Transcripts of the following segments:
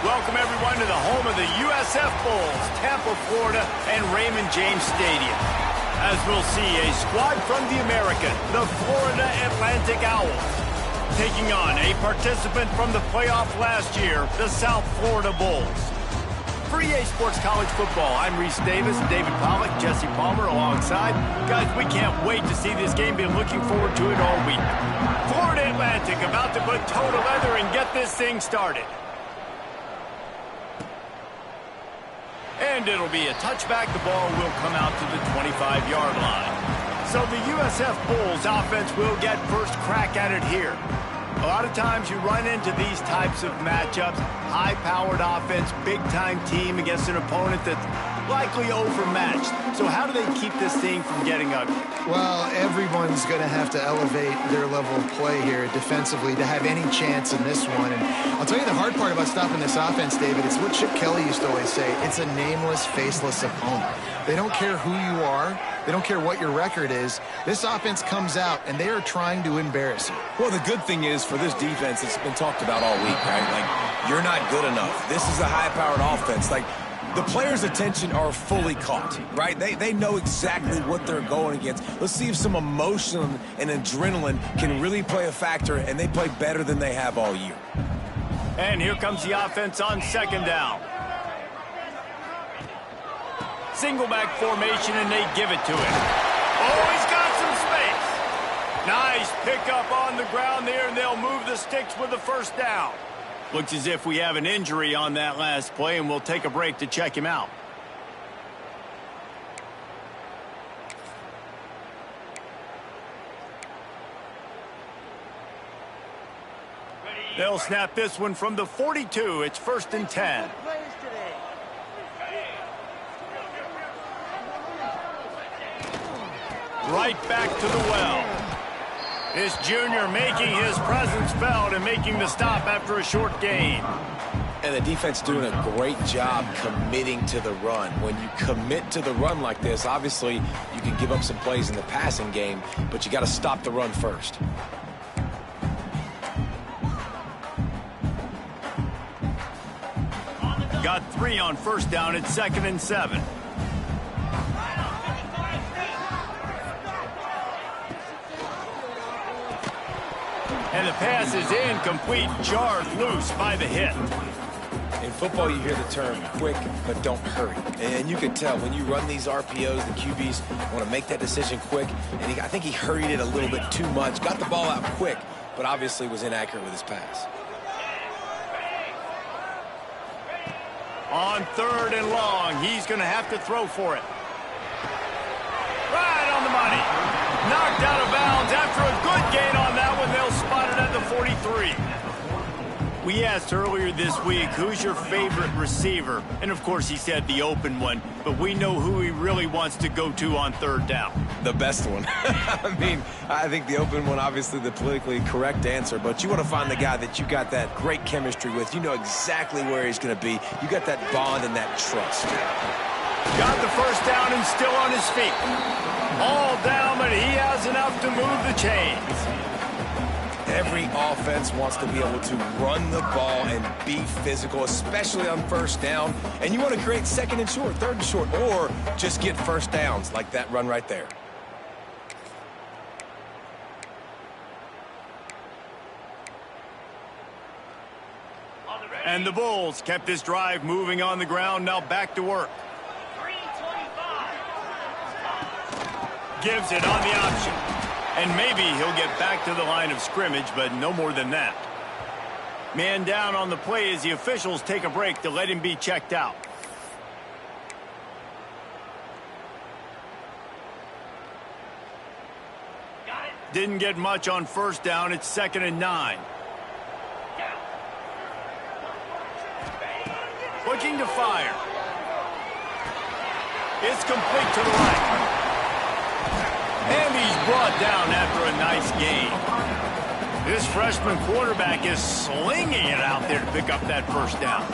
Welcome, everyone, to the home of the USF Bulls, Tampa, Florida, and Raymond James Stadium. As we'll see, a squad from the American, the Florida Atlantic Owls, taking on a participant from the playoff last year, the South Florida Bulls. For EA Sports College Football, I'm Reese Davis, David Pollack, Jesse Palmer alongside. Guys, we can't wait to see this game. Been looking forward to it all week. Florida Atlantic about to put toe to leather and get this thing started. And it'll be a touchback. The ball will come out to the 25-yard line. So the USF Bulls offense will get first crack at it here. A lot of times you run into these types of matchups, high-powered offense, big-time team against an opponent that's likely overmatched. So how do they keep this thing from getting ugly? Well, everyone's going to have to elevate their level of play here defensively to have any chance in this one. And I'll tell you the hard part about stopping this offense, David, it's what Chip Kelly used to always say. It's a nameless, faceless opponent. They don't care who you are. They don't care what your record is. This offense comes out, and they are trying to embarrass you. Well, the good thing is for this defense, it's been talked about all week, right? Like, you're not good enough. This is a high-powered offense. Like, the players' attention are fully caught, right? They know exactly what they're going against. Let's see if some emotion and adrenaline can really play a factor, and they play better than they have all year. And here comes the offense on second down. Single back formation, and they give it to him. Oh, he's got some space. Nice pickup on the ground there, and they'll move the sticks with the first down. Looks as if we have an injury on that last play, and we'll take a break to check him out. They'll snap this one from the 42. It's 1st and 10. Right back to the well. This junior making his presence felt and making the stop after a short gain. And the defense doing a great job committing to the run. When you commit to the run like this, obviously you can give up some plays in the passing game, but you got to stop the run first. Got 3 on first down. It's 2nd and 7. And the pass is incomplete, jarred loose by the hit. In football, you hear the term quick, but don't hurry. And you can tell when you run these RPOs, the QBs want to make that decision quick. And I think he hurried it a little bit too much. Got the ball out quick, but obviously was inaccurate with his pass. On 3rd and long, he's going to have to throw for it. Right on the money. Knocked out of bounds after a good gain on that one. They'll spot it at the 43. We asked earlier this week, who's your favorite receiver? And, of course, he said the open one. But we know who he really wants to go to on 3rd down. The best one. I mean, I think the open one, obviously the politically correct answer. But you want to find the guy that you got that great chemistry with. You know exactly where he's going to be. You got that bond and that trust. Got the first down and still on his feet. All down, but he has enough to move the chains. Every offense wants to be able to run the ball and be physical, especially on first down. And you want to create 2nd and short, 3rd and short, or just get first downs like that run right there. And the Bulls kept this drive moving on the ground. Now back to work. Gives it on the option. And maybe he'll get back to the line of scrimmage, but no more than that. Man down on the play as the officials take a break to let him be checked out. Didn't get much on first down. It's 2nd and 9. Looking to fire. It's complete to the right. And he's brought down after a nice gain. This freshman quarterback is slinging it out there to pick up that first down.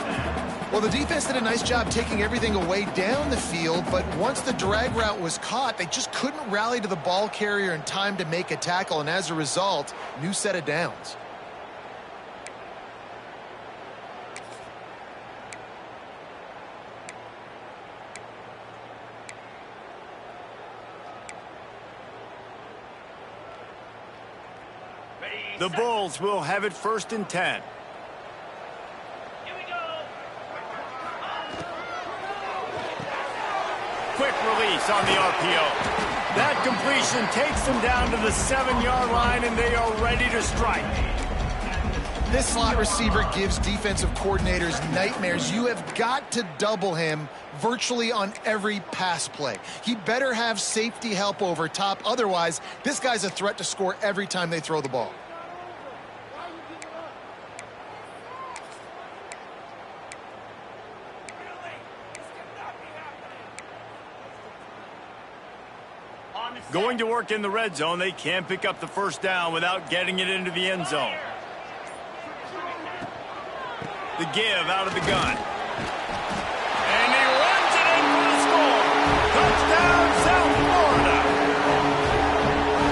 Well, the defense did a nice job taking everything away down the field, but once the drag route was caught, they just couldn't rally to the ball carrier in time to make a tackle, and as a result, new set of downs. The Bulls will have it 1st and 10. Quick release on the RPO. That completion takes them down to the 7-yard line, and they are ready to strike. This slot receiver gives defensive coordinators nightmares. You have got to double him virtually on every pass play. He better have safety help over top. Otherwise, this guy's a threat to score every time they throw the ball. Going to work in the red zone, they can't pick up the 1st down without getting it into the end zone. The give out of the gun. And he runs it in for the score. Touchdown, South Florida.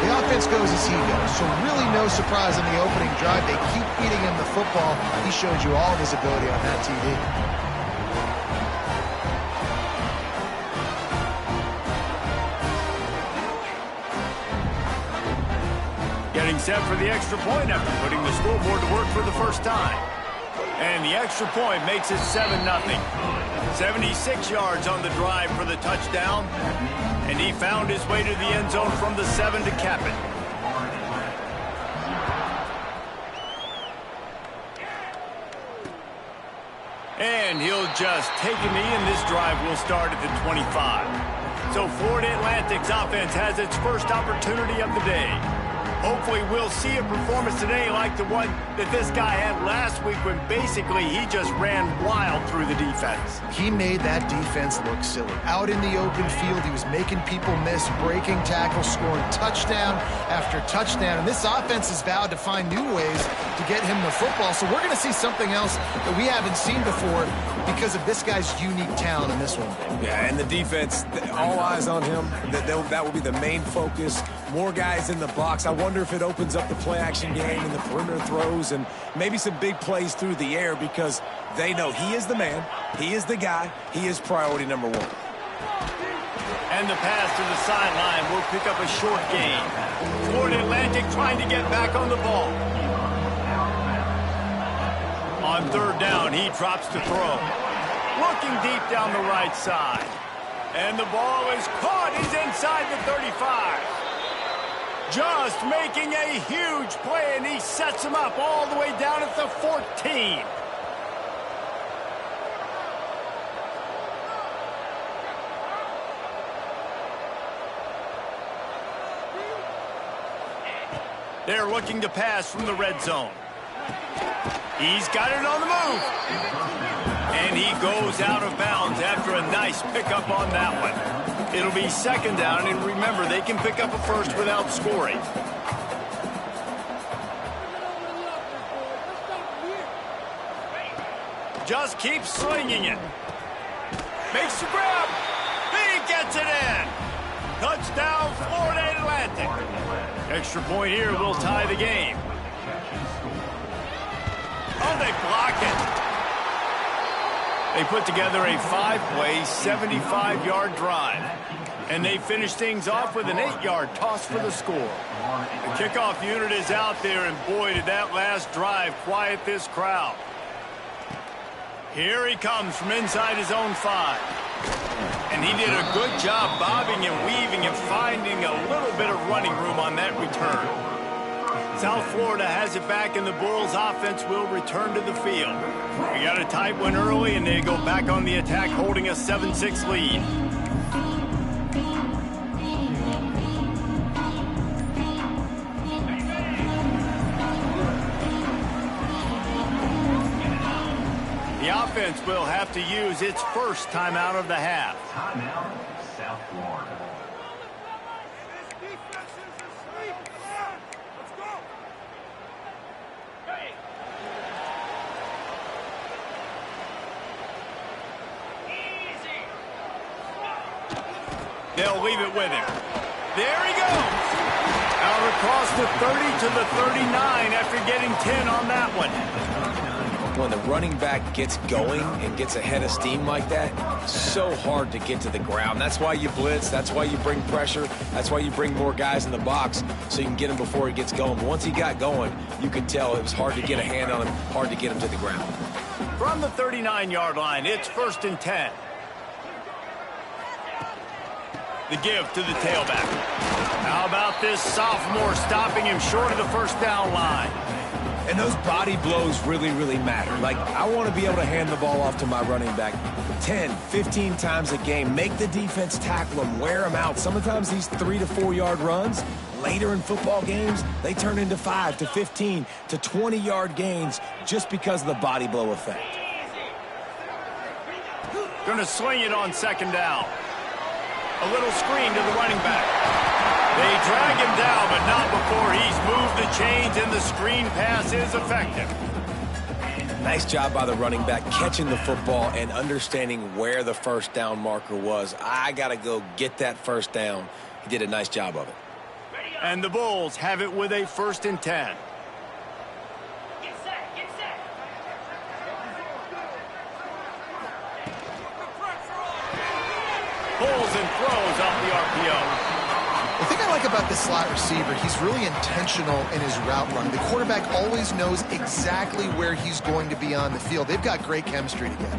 The offense goes as he goes, so really no surprise on the opening drive. They keep feeding him the football. He showed you all of his ability on that TV. Getting set for the extra point after putting the scoreboard to work for the 1st time. And the extra point makes it 7-0. 76 yards on the drive for the touchdown. And he found his way to the end zone from the 7 to cap it. And he'll just take a knee, and this drive will start at the 25. So Florida Atlantic's offense has its first opportunity of the day. Hopefully we'll see a performance today like the one that this guy had last week when basically he just ran wild through the defense. He made that defense look silly. Out in the open field, he was making people miss, breaking tackles, scoring touchdown after touchdown. And this offense has vowed to find new ways to get him the football. So we're going to see something else that we haven't seen before because of this guy's unique talent in this one. Yeah, and the defense, all eyes on him. That will be the main focus. More guys in the box. I wonder if it opens up the play-action game and the perimeter throws and maybe some big plays through the air because they know he is the man, he is the guy, he is priority number 1. And the pass to the sideline will pick up a short gain. Florida Atlantic trying to get back on the ball. On 3rd down, he drops to throw. Looking deep down the right side. And the ball is caught. He's inside the 35. Just making a huge play, and he sets him up all the way down at the 14. They're looking to pass from the red zone. He's got it on the move. And he goes out of bounds after a nice pickup on that one. It'll be 2nd down, and remember, they can pick up a 1st without scoring. Just keeps slinging it. Makes the grab. He gets it in. Touchdown, Florida Atlantic. Extra point here will tie the game. Oh, they block it. They put together a 5-play, 75-yard drive. And they finish things off with an 8-yard toss for the score. The kickoff unit is out there, and boy, did that last drive quiet this crowd. Here he comes from inside his own 5. And he did a good job bobbing and weaving and finding a little bit of running room on that return. South Florida has it back, and the Bulls offense will return to the field. We got a tight one early, and they go back on the attack, holding a 7-6 lead. The offense will have to use its first timeout of the half. Timeout, South Florida. They'll leave it with him. There he goes. Out across the 30 to the 39 after getting 10 on that one. when the running back gets going and gets ahead of steam like that, so hard to get to the ground. That's why you blitz. That's why you bring pressure. That's why you bring more guys in the box so you can get him before he gets going. But once he got going, you could tell it was hard to get a hand on him, hard to get him to the ground. From the 39-yard line, it's 1st and 10. The give to the tailback. How about this sophomore stopping him short of the first down line? And those body blows really, really matter. Like, I want to be able to hand the ball off to my running back 10, 15 times a game. Make the defense tackle him, wear him out. Sometimes these 3 to 4 yard runs, later in football games, they turn into 5 to 15 to 20-yard gains just because of the body blow effect. Going to swing it on 2nd down. A little screen to the running back. They drag him down, but not before he's moved the chains, and the screen pass is effective. Nice job by the running back catching the football and understanding where the first down marker was. I got to go get that first down. He did a nice job of it. And the Bulls have it with a 1st and 10. Pulls and throws off the RPO. The thing I like about this slot receiver, he's really intentional in his route run. The quarterback always knows exactly where he's going to be on the field. They've got great chemistry together.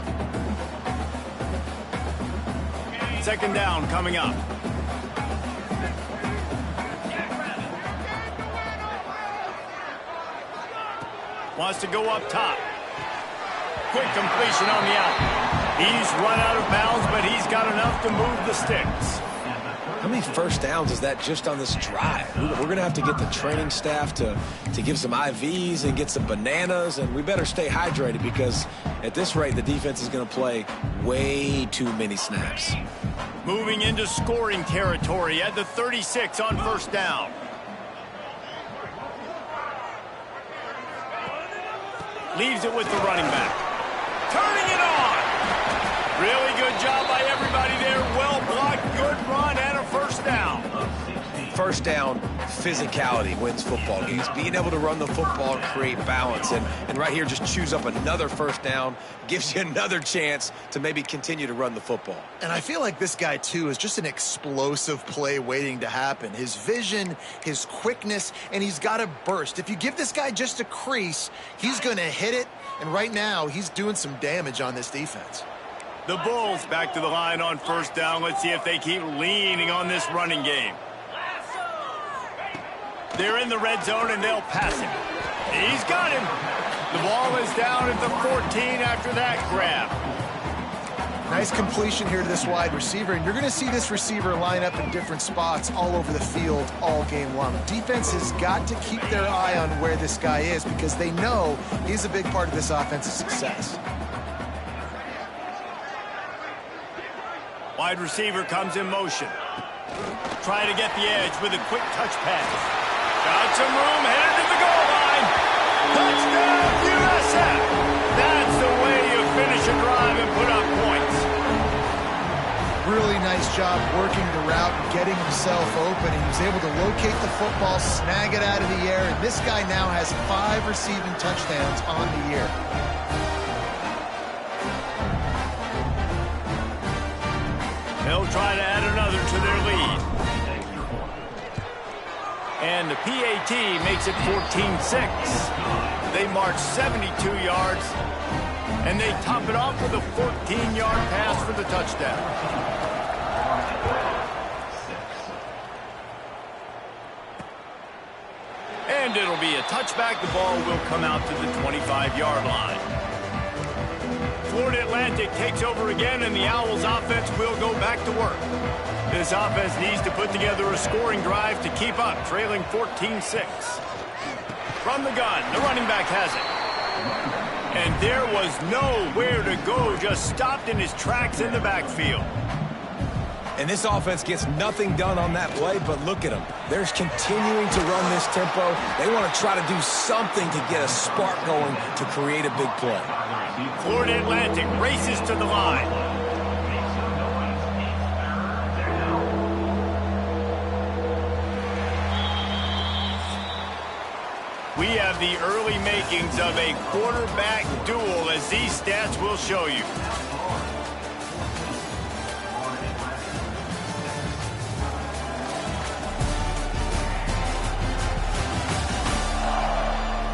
2nd down coming up. Wants to go up top. Quick completion on the out. He's run out of bounds, but he's got enough to move the sticks. How many first downs is that just on this drive? We're going to have to get the training staff to give some IVs and get some bananas, and we better stay hydrated because at this rate, the defense is going to play way too many snaps. Moving into scoring territory at the 36 on 1st down. Leaves it with the running back. Turning it on. Really good job by everybody there. Well blocked, good run, and a 1st down. 1st down, physicality wins football games. Being able to run the football and create balance. And right here, just choose up another 1st down. Gives you another chance to maybe continue to run the football. And I feel like this guy, too, is just an explosive play waiting to happen. His vision, his quickness, and he's got a burst. If you give this guy just a crease, he's going to hit it. And right now, he's doing some damage on this defense. The Bulls back to the line on 1st down. Let's see if they keep leaning on this running game. They're in the red zone, and they'll pass him. He's got him. The ball is down at the 14 after that grab. Nice completion here to this wide receiver, and you're going to see this receiver line up in different spots all over the field all game long. Defense has got to keep their eye on where this guy is because they know he's a big part of this offense's success. Wide receiver comes in motion. Trying to get the edge with a quick touch pass. Got some room, headed to the goal line. Touchdown, USF. That's the way you finish a drive and put up points. Really nice job working the route and getting himself open. He was able to locate the football, snag it out of the air, and this guy now has 5 receiving touchdowns on the year. They'll try to add another to their lead. And the PAT makes it 14-6. They march 72 yards, and they top it off with a 14-yard pass for the touchdown. And it'll be a touchback. The ball will come out to the 25-yard line. Florida Atlantic takes over again, and the Owls offense will go back to work. This offense needs to put together a scoring drive to keep up, trailing 14-6. From the gun, the running back has it. And there was nowhere to go, just stopped in his tracks in the backfield. And this offense gets nothing done on that play, but look at them. They're continuing to run this tempo. They want to try to do something to get a spark going to create a big play. Florida Atlantic races to the line. We have the early makings of a quarterback duel, as these stats will show you.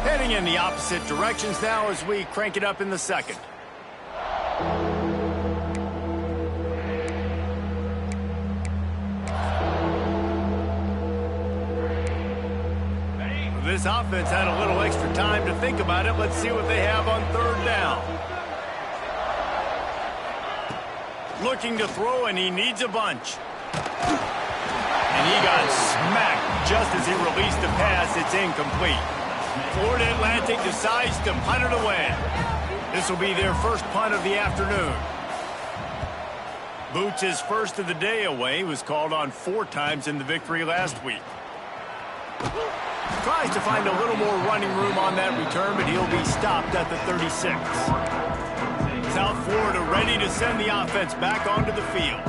Heading in the opposite directions now as we crank it up in the second. This offense had a little extra time to think about it. Let's see what they have on third down. Looking to throw, and he needs a bunch. And he got smacked just as he released the pass. It's incomplete. Florida Atlantic decides to punt it away. This will be their first punt of the afternoon. Boots' first of the day away was called on 4 times in the victory last week. Tries to find a little more running room on that return, but he'll be stopped at the 36. South Florida ready to send the offense back onto the field.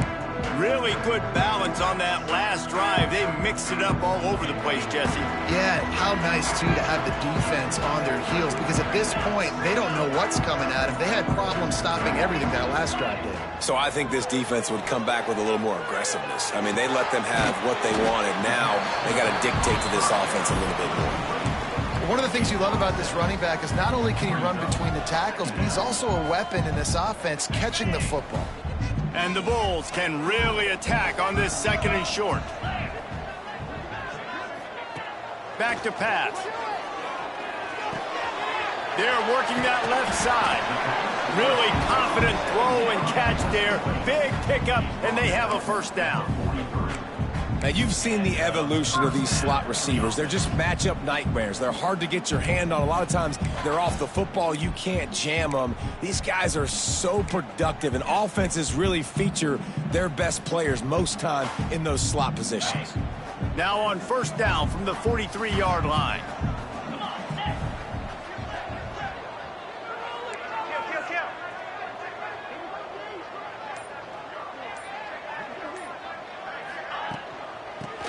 Really good balance on that last drive. They mixed it up all over the place, Jesse. Yeah, how nice, too, to have the defense on their heels, because at this point, they don't know what's coming at them. They had problems stopping everything that last drive did. So I think this defense would come back with a little more aggressiveness. I mean, they let them have what they wanted. Now they got to dictate to this offense a little bit more. One of the things you love about this running back is not only can he run between the tackles, but he's also a weapon in this offense catching the football. And the Bulls can really attack on this second and short. Back to pass. They're working that left side. Really confident throw and catch there. Big pickup, and they have a first down. Now, you've seen the evolution of these slot receivers. They're just matchup nightmares. They're hard to get your hand on. A lot of times, they're off the football. You can't jam them. These guys are so productive, and offenses really feature their best players most time in those slot positions. Now on first down from the 43-yard line.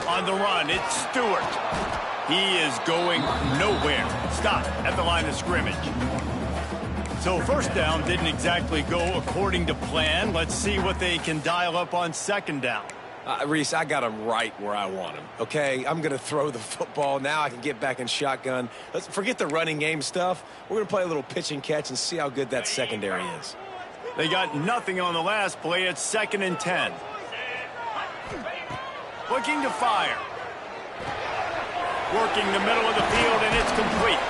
On the run, it's Stewart. He is going nowhere. Stop at the line of scrimmage. So first down didn't exactly go according to plan. Let's see what they can dial up on second down. Reese, I got him right where I want him, okay? I'm going to throw the football. Now I can get back in shotgun. Let's forget the running game stuff. We're going to play a little pitch and catch and see how good that secondary is. They got nothing on the last play. It's 2nd and 10. Looking to fire. Working the middle of the field, and it's complete.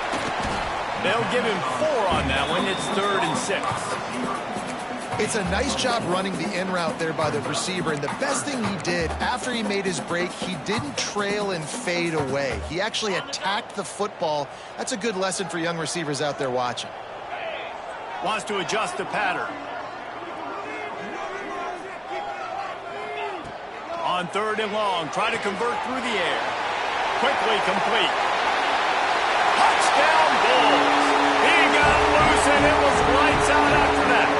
They'll give him 4 on that one. It's 3rd and 6. It's a nice job running the in route there by the receiver, and the best thing he did after he made his break, he didn't trail and fade away. He actually attacked the football. That's a good lesson for young receivers out there watching. Wants to adjust the pattern. On 3rd and long, try to convert through the air. Quickly complete. Touchdown Bulls. He got loose and it was lights out after that.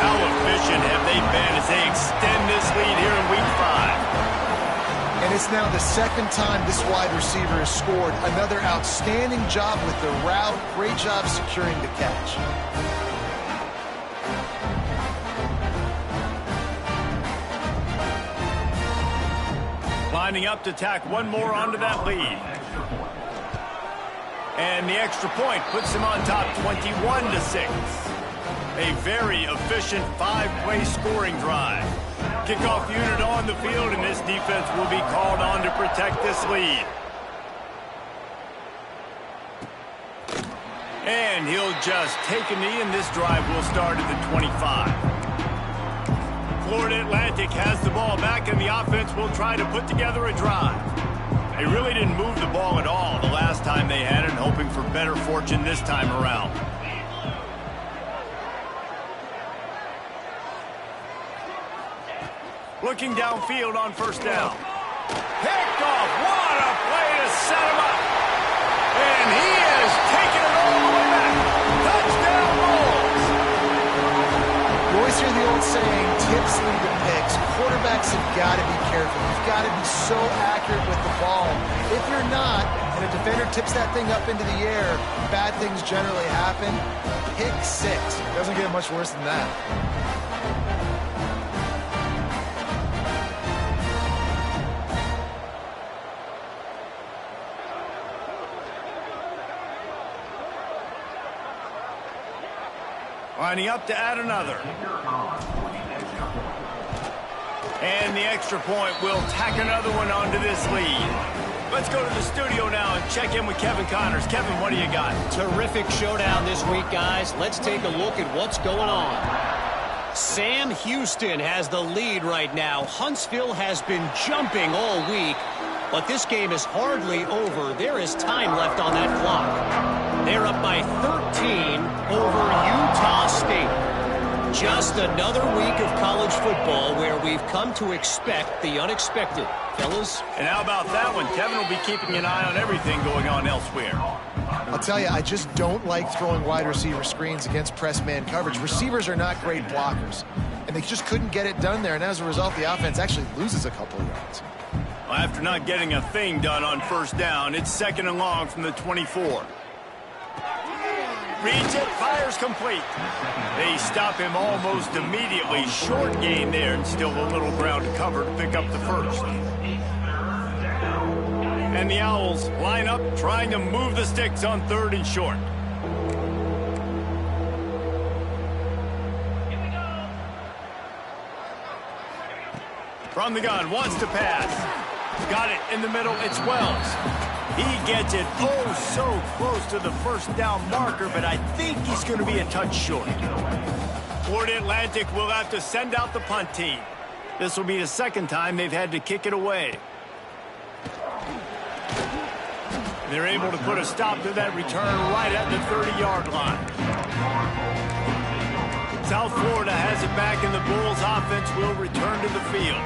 How efficient have they been as they extend this lead here in week 5? And it's now the 2nd time this wide receiver has scored. Another outstanding job with the route. Great job securing the catch. Lining up to tack one more onto that lead. And the extra point puts him on top 21-6. A very efficient 5-play scoring drive. Kickoff unit on the field, and this defense will be called on to protect this lead. And he'll just take a knee, and this drive will start at the 25. Florida Atlantic has the ball back, and the offense will try to put together a drive. They really didn't move the ball at all the last time they had it, hoping for better fortune this time around. Looking downfield on first down. Picked off. What a play to set him up. And he is taking it all the way back. Touchdown Bulls. You always hear the old saying, tips lead to picks. Quarterbacks have got to be careful. You've got to be so accurate with the ball. If you're not, and a defender tips that thing up into the air, bad things generally happen. Pick 6. Doesn't get much worse than that. Lining up to add another. And the extra point will tack another one onto this lead. Let's go to the studio now and check in with Kevin Connors. Kevin, what do you got? Terrific showdown this week, guys. Let's take a look at what's going on. Sam Houston has the lead right now. Huntsville has been jumping all week, but this game is hardly over. There is time left on that clock. They're up by 13 over Utah State. Just another week of college football where we've come to expect the unexpected. Fellas? And how about that one? Kevin will be keeping an eye on everything going on elsewhere. I'll tell you, I just don't like throwing wide receiver screens against press man coverage. Receivers are not great blockers, and they just couldn't get it done there, and as a result, the offense actually loses a couple of yards. Well, after not getting a thing done on first down, it's 2nd and long from the 24. Reads it, fires complete. They stop him almost immediately. Short gain there, and still a little ground to cover to pick up the first. And the Owls line up, trying to move the sticks on 3rd and short. From the gun, wants to pass. Got it in the middle, it's Wells. He gets it so close to the first down marker, but I think he's going to be a touch short. Florida Atlantic will have to send out the punt team. This will be the 2nd time they've had to kick it away. They're able to put a stop to that return right at the 30-yard line. South Florida has it back, and the Bulls offense will return to the field.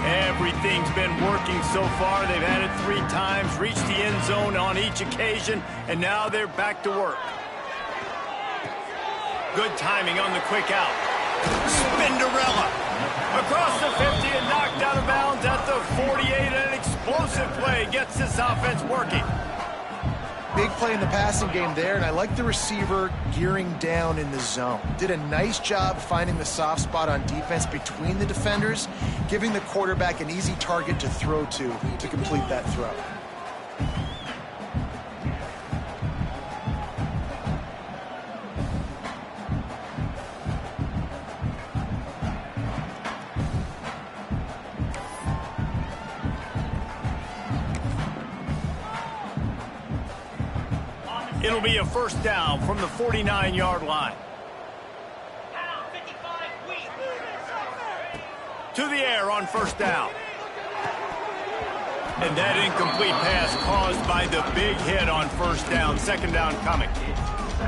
Everything's been working so far. They've had it 3 times, reached the end zone on each occasion, and now they're back to work. Good timing on the quick out. Spinderella across the 50 and knocked out of bounds at the 48. An explosive play gets this offense working. Big play in the passing game there, and I like the receiver gearing down in the zone. Did a nice job finding the soft spot on defense between the defenders, giving the quarterback an easy target to throw to complete that throw. It'll be a first down from the 49-yard line. To the air on first down. And that incomplete pass caused by the big hit on first down. 2nd down coming.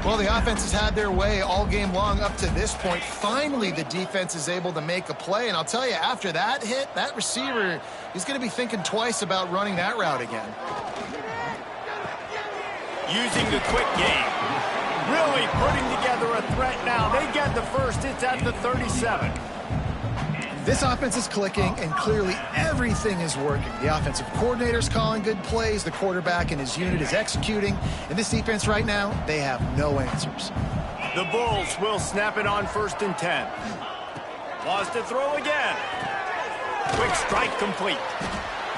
Well, the offense has had their way all game long up to this point. Finally, the defense is able to make a play. And I'll tell you, after that hit, that receiver, he's going to be thinking twice about running that route again. Using the quick game. Really putting together a threat now. They get the first. It's at the 37. This offense is clicking, and clearly everything is working. The offensive coordinator's calling good plays. The quarterback and his unit is executing. And this defense right now, they have no answers. The Bulls will snap it on 1st and 10. Lost to throw again. Quick strike complete.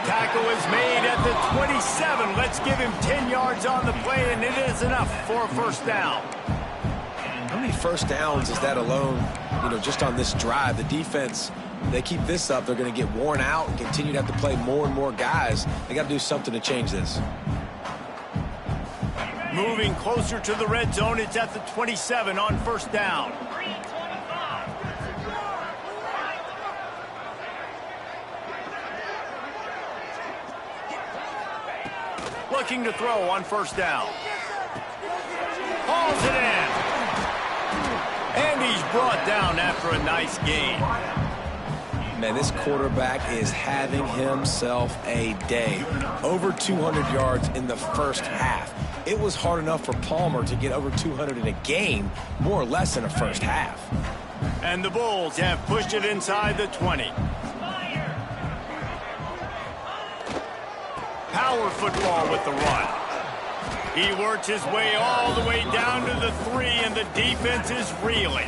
Tackle is made at the 27. Let's give him 10 yards on the play, and it is enough for a first down. How many first downs is that alone, just on this drive? The defense, they keep this up, they're going to get worn out and continue to have to play more and more guys. They got to do something to change this. Moving closer to the red zone, it's at the 27 on first down. Looking to throw on first down. Hauls it in. And he's brought down after a nice gain. Man, this quarterback is having himself a day. Over 200 yards in the first half. It was hard enough for Palmer to get over 200 in a game, more or less in a first half. And the Bulls have pushed it inside the 20. Power football with the run. He works his way all the way down to the 3, and the defense is reeling.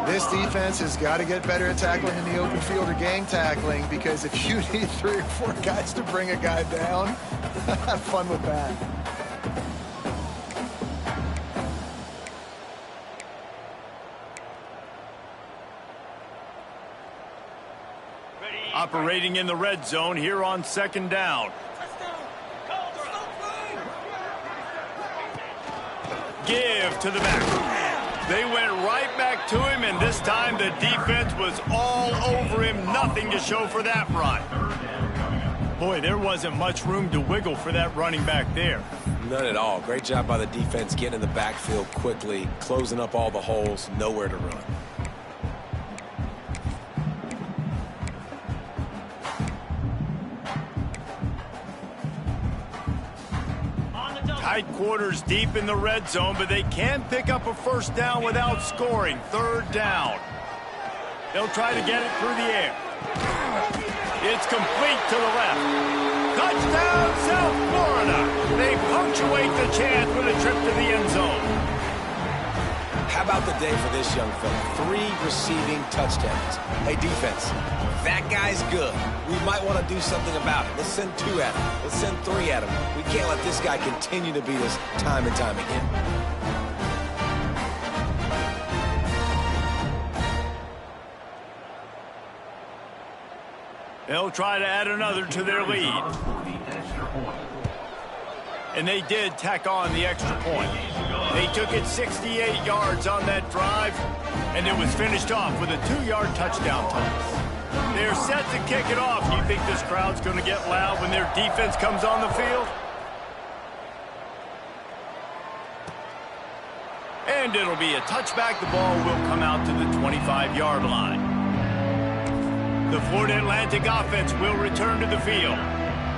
This defense has got to get better at tackling in the open field or gang tackling, because if you need 3 or 4 guys to bring a guy down, have fun with that. Operating in the red zone here on 2nd down. Give to the back. They went right back to him, and this time the defense was all over him. Nothing to show for that run. Boy, there wasn't much room to wiggle for that running back there. None at all. Great job by the defense getting in the backfield quickly, closing up all the holes, nowhere to run. Tight quarters deep in the red zone, but they can pick up a 1st down without scoring. 3rd down. They'll try to get it through the air. It's complete to the left. Touchdown, South Florida. They punctuate the chance with a trip to the end zone. How about the day for this young fella? 3 receiving touchdowns. Hey, defense, that guy's good. We might want to do something about it. Let's send 2 at him. Let's send 3 at him. We can't let this guy continue to beat us time and time again. They'll try to add another to their lead. And they did tack on the extra point. They took it 68 yards on that drive, and it was finished off with a 2-yard touchdown toss. They're set to kick it off. Do you think this crowd's going to get loud when their defense comes on the field? And it'll be a touchback. The ball will come out to the 25-yard line. The Florida Atlantic offense will return to the field.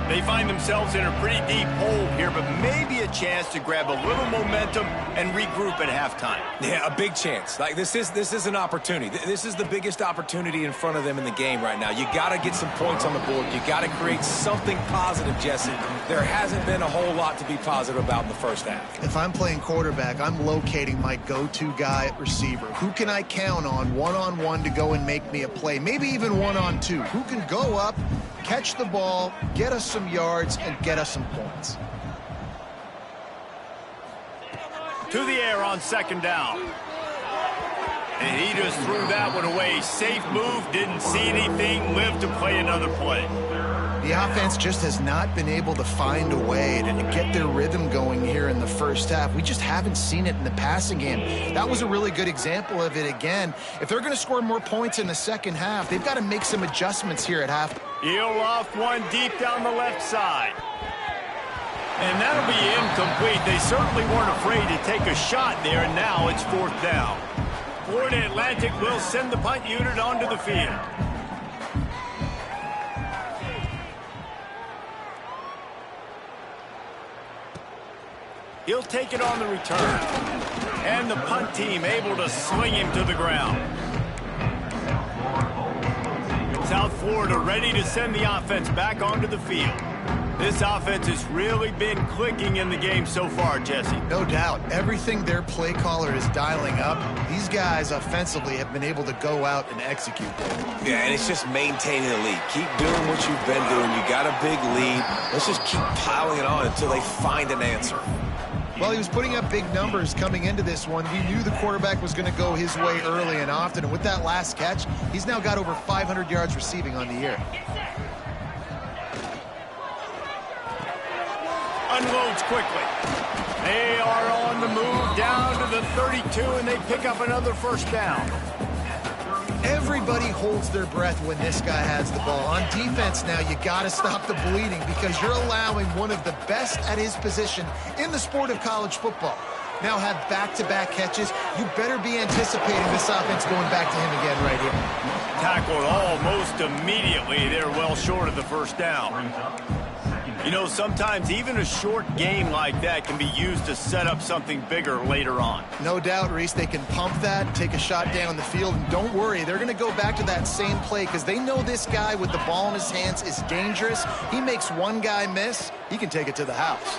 They find themselves in a pretty deep hole here, but maybe a chance to grab a little momentum and regroup at halftime. Yeah, a big chance. Like this is an opportunity. This is the biggest opportunity in front of them in the game right now. You got to get some points on the board. You got to create something positive, Jesse. There hasn't been a whole lot to be positive about in the 1st half. If I'm playing quarterback, I'm locating my go-to guy at receiver. Who can I count on one-on-one to go and make me a play? Maybe even one-on-2. Who can go up, catch the ball, get us some yards, and get us some points. To the air on 2nd down. And he just threw that one away. Safe move, didn't see anything, lived to play another play. The offense just has not been able to find a way to get their rhythm going here in the 1st half. We just haven't seen it in the passing game. That was a really good example of it again. If they're going to score more points in the 2nd half, they've got to make some adjustments here at half. He'll off one deep down the left side. And that'll be incomplete. They certainly weren't afraid to take a shot there, and now it's 4th down. Florida Atlantic will send the punt unit onto the field. He'll take it on the return. And the punt team able to sling him to the ground. South Florida ready to send the offense back onto the field. This offense has really been clicking in the game so far, Jesse. No doubt. Everything their play caller is dialing up, these guys offensively have been able to go out and execute. Yeah, and it's just maintaining the lead. Keep doing what you've been doing. You got a big lead. Let's just keep piling it on until they find an answer. Well, he was putting up big numbers coming into this one. We knew the quarterback was going to go his way early and often. And with that last catch, he's now got over 500 yards receiving on the year. Unloads quickly. They are on the move down to the 32, and they pick up another 1st down. Everybody holds their breath when this guy has the ball. On defense now, you got to stop the bleeding because you're allowing one of the best at his position in the sport of college football. Now have back-to-back catches. You better be anticipating this offense going back to him again right here. Tackled almost immediately. They're well short of the 1st down. You know, sometimes even a short game like that can be used to set up something bigger later on. No doubt, Reese, they can pump that, take a shot down the field, and don't worry, they're going to go back to that same play because they know this guy with the ball in his hands is dangerous. He makes one guy miss, he can take it to the house.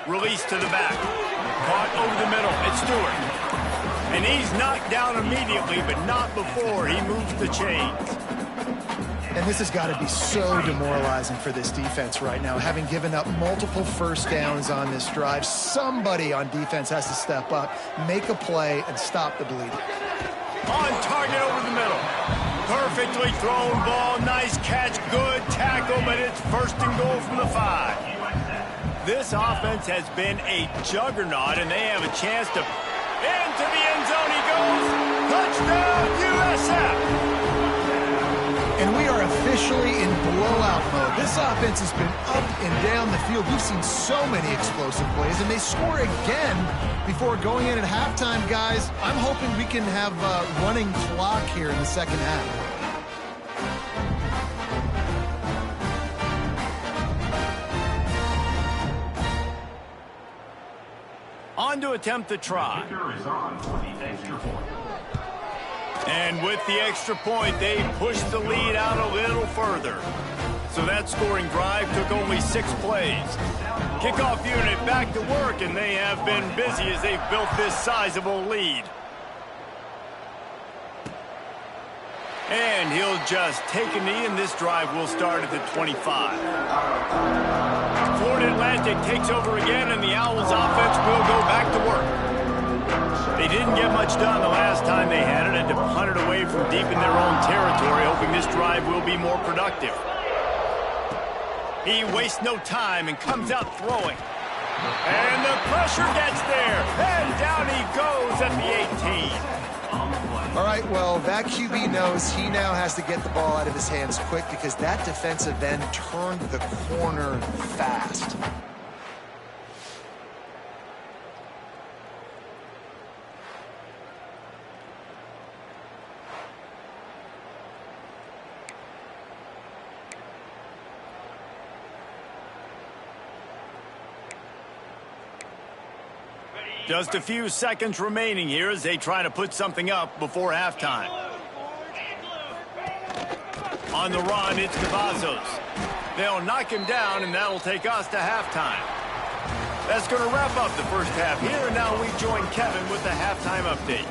Release to the back. Caught over the middle. It's Stewart. And he's knocked down immediately, but not before he moves the chains. And this has got to be so demoralizing for this defense right now. Having given up multiple first downs on this drive, somebody on defense has to step up, make a play, and stop the bleeding. On target over the middle. Perfectly thrown ball. Nice catch. Good tackle, but it's first and goal from the 5. This offense has been a juggernaut, and they have a chance to... Into the end zone he goes. Touchdown, USF. And we are officially in blowout mode. This offense has been up and down the field. We've seen so many explosive plays, and they score again before going in at halftime, guys. I'm hoping we can have a running clock here in the second half. On to attempt the try. And with the extra point, they pushed the lead out a little further. So that scoring drive took only 6 plays. Kickoff unit back to work, and they have been busy as they've built this sizable lead. And he'll just take a knee, and this drive will start at the 25. Florida Atlantic takes over again, and the Owls offense will go back to work. They didn't get much done the last time they had it and to punt it away from deep in their own territory, hoping this drive will be more productive. He wastes no time and comes out throwing. And the pressure gets there, and down he goes at the 18. All right, well, that QB knows he now has to get the ball out of his hands quick because that defensive end turned the corner fast. Just a few seconds remaining here as they try to put something up before halftime. On the run, it's Cavazos. They'll knock him down, and that'll take us to halftime. That's going to wrap up the first half here, and now we join Kevin with the halftime update.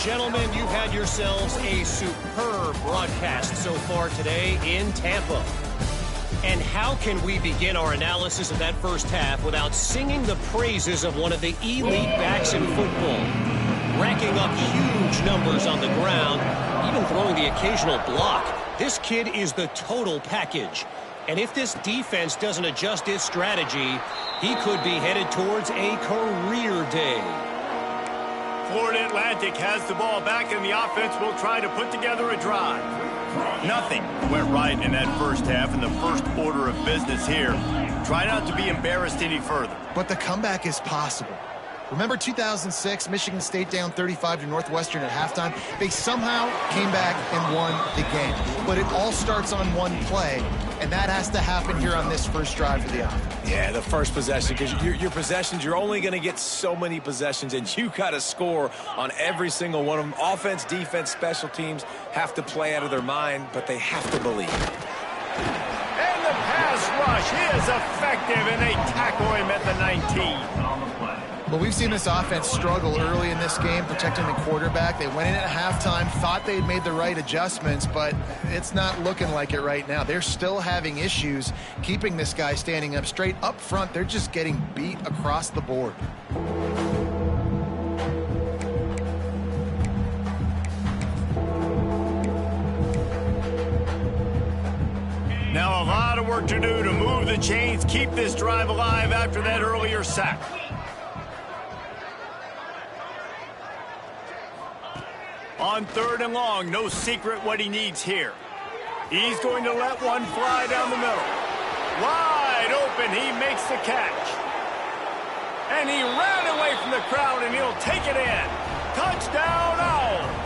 Gentlemen, you've had yourselves a superb broadcast so far today in Tampa. And how can we begin our analysis of that first half without singing the praises of one of the elite backs in football? Racking up huge numbers on the ground, even throwing the occasional block. This kid is the total package. And if this defense doesn't adjust its strategy, he could be headed towards a career day. Florida Atlantic has the ball back, and the offense will try to put together a drive. Nothing went right in that first half, in the first order of business here. Try not to be embarrassed any further. But the comeback is possible. Remember 2006, Michigan State down 35 to Northwestern at halftime? They somehow came back and won the game. But it all starts on one play, and that has to happen here on this first drive of the offense. Yeah, the first possession, because your possessions, you're only going to get so many possessions, and you got to score on every single one of them. Offense, defense, special teams have to play out of their mind, but they have to believe. And the pass rush is effective, and they tackle him at the 19. Well, we've seen this offense struggle early in this game, protecting the quarterback. They went in at halftime, thought they had made the right adjustments, but it's not looking like it right now. They're still having issues keeping this guy standing up straight. Up front, they're just getting beat across the board. Now a lot of work to do to move the chains, keep this drive alive after that earlier sack. On 3rd and long, no secret what he needs here. He's going to let one fly down the middle. Wide open, he makes the catch. And he ran away from the crowd, and he'll take it in. Touchdown, Owls!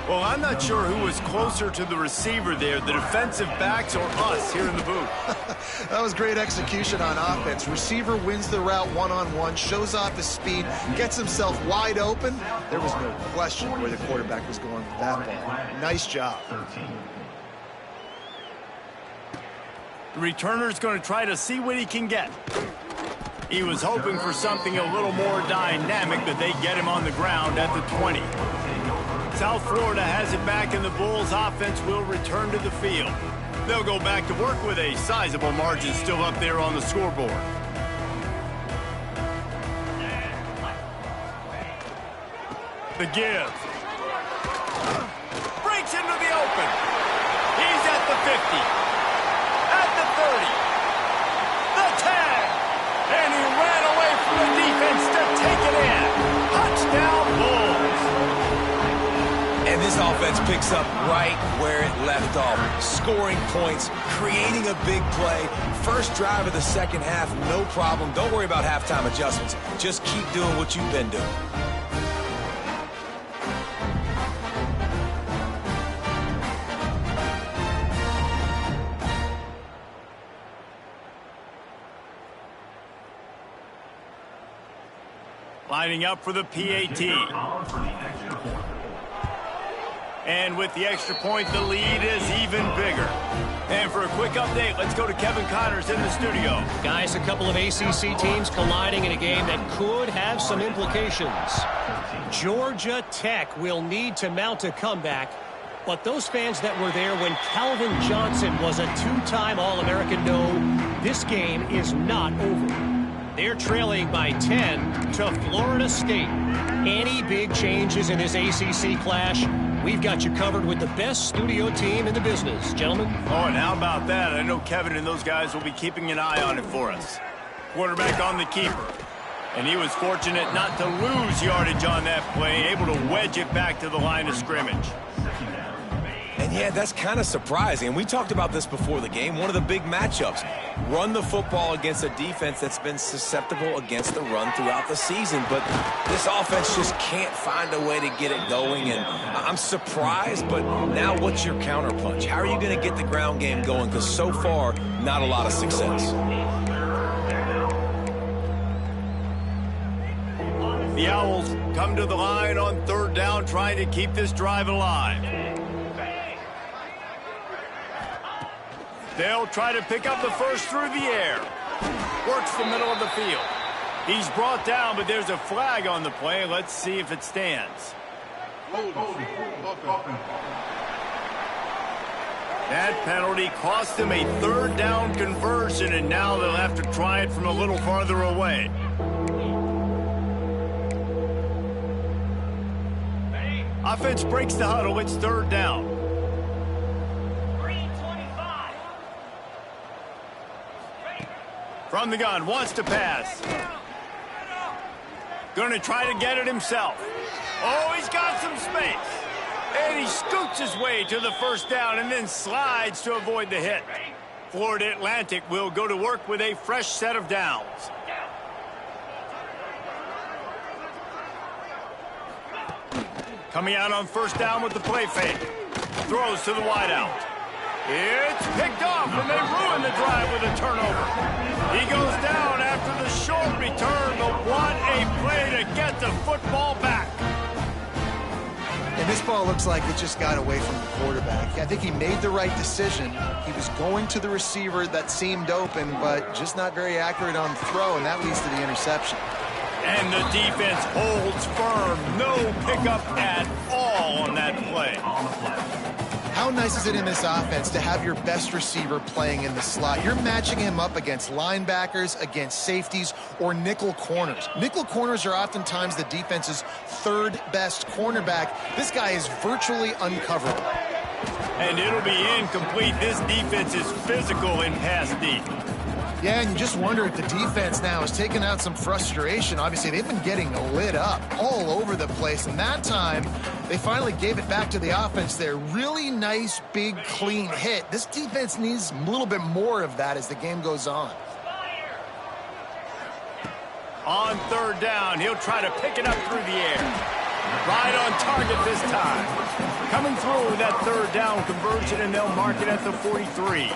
Well, I'm not sure who was closer to the receiver there, the defensive backs or us here in the booth. That was great execution on offense. Receiver wins the route one-on-one, shows off his speed, gets himself wide open. There was no question where the quarterback was going with that ball. Nice job. The returner's going to try to see what he can get. He was hoping for something a little more dynamic, but they get him on the ground at the 20. South Florida has it back, and the Bulls offense will return to the field. They'll go back to work with a sizable margin still up there on the scoreboard. The give. Breaks into the open. He's at the 50. At the 30. The 10. And he ran away from the defense to take it in. Touchdown, Bulls. And this offense picks up right where it left off. Scoring points, creating a big play. First drive of the second half, no problem. Don't worry about halftime adjustments. Just keep doing what you've been doing. Lining up for the PAT. And with the extra point, the lead is even bigger. And for a quick update, let's go to Kevin Connors in the studio. Guys, a couple of ACC teams colliding in a game that could have some implications. Georgia Tech will need to mount a comeback, but those fans that were there when Calvin Johnson was a two-time All-American know this game is not over. They're trailing by 10 to Florida State. Any big changes in this ACC clash, we've got you covered with the best studio team in the business, gentlemen. Oh, and how about that? I know Kevin and those guys will be keeping an eye on it for us. Quarterback on the keeper. And he was fortunate not to lose yardage on that play, able to wedge it back to the line of scrimmage. And yeah, that's kind of surprising. And we talked about this before the game. One of the big matchups. Run the football against a defense that's been susceptible against the run throughout the season. But this offense just can't find a way to get it going. And I'm surprised, but now what's your counterpunch? How are you going to get the ground game going? Because so far, not a lot of success. The Owls come to the line on third down, trying to keep this drive alive. They'll try to pick up the first through the air. Works the middle of the field. He's brought down, but there's a flag on the play. Let's see if it stands. That penalty cost him a third down conversion, and now they'll have to try it from a little farther away. Offense breaks the huddle. It's third down. From the gun, wants to pass. Going to try to get it himself. Oh, he's got some space. And he scoots his way to the first down and then slides to avoid the hit. Florida Atlantic will go to work with a fresh set of downs. Coming out on first down with the play fake. Throws to the wideout. It's picked off, and they ruin the drive with a turnover. He goes down after the short return, but what a play to get the football back. And this ball looks like it just got away from the quarterback. I think he made the right decision. He was going to the receiver that seemed open, but just not very accurate on the throw, and that leads to the interception. And the defense holds firm. No pickup at all on that play. How nice is it in this offense to have your best receiver playing in the slot? You're matching him up against linebackers, against safeties, or nickel corners. Nickel corners are oftentimes the defense's third best cornerback. This guy is virtually uncoverable. And it'll be incomplete. This defense is physical in pass deep. Yeah, and you just wonder if the defense now has taken out some frustration. Obviously, they've been getting lit up all over the place, and that time they finally gave it back to the offense there. Really nice, big, clean hit. This defense needs a little bit more of that as the game goes on. On third down, he'll try to pick it up through the air. Right on target this time. Coming through with that third down conversion, and they'll mark it at the 43.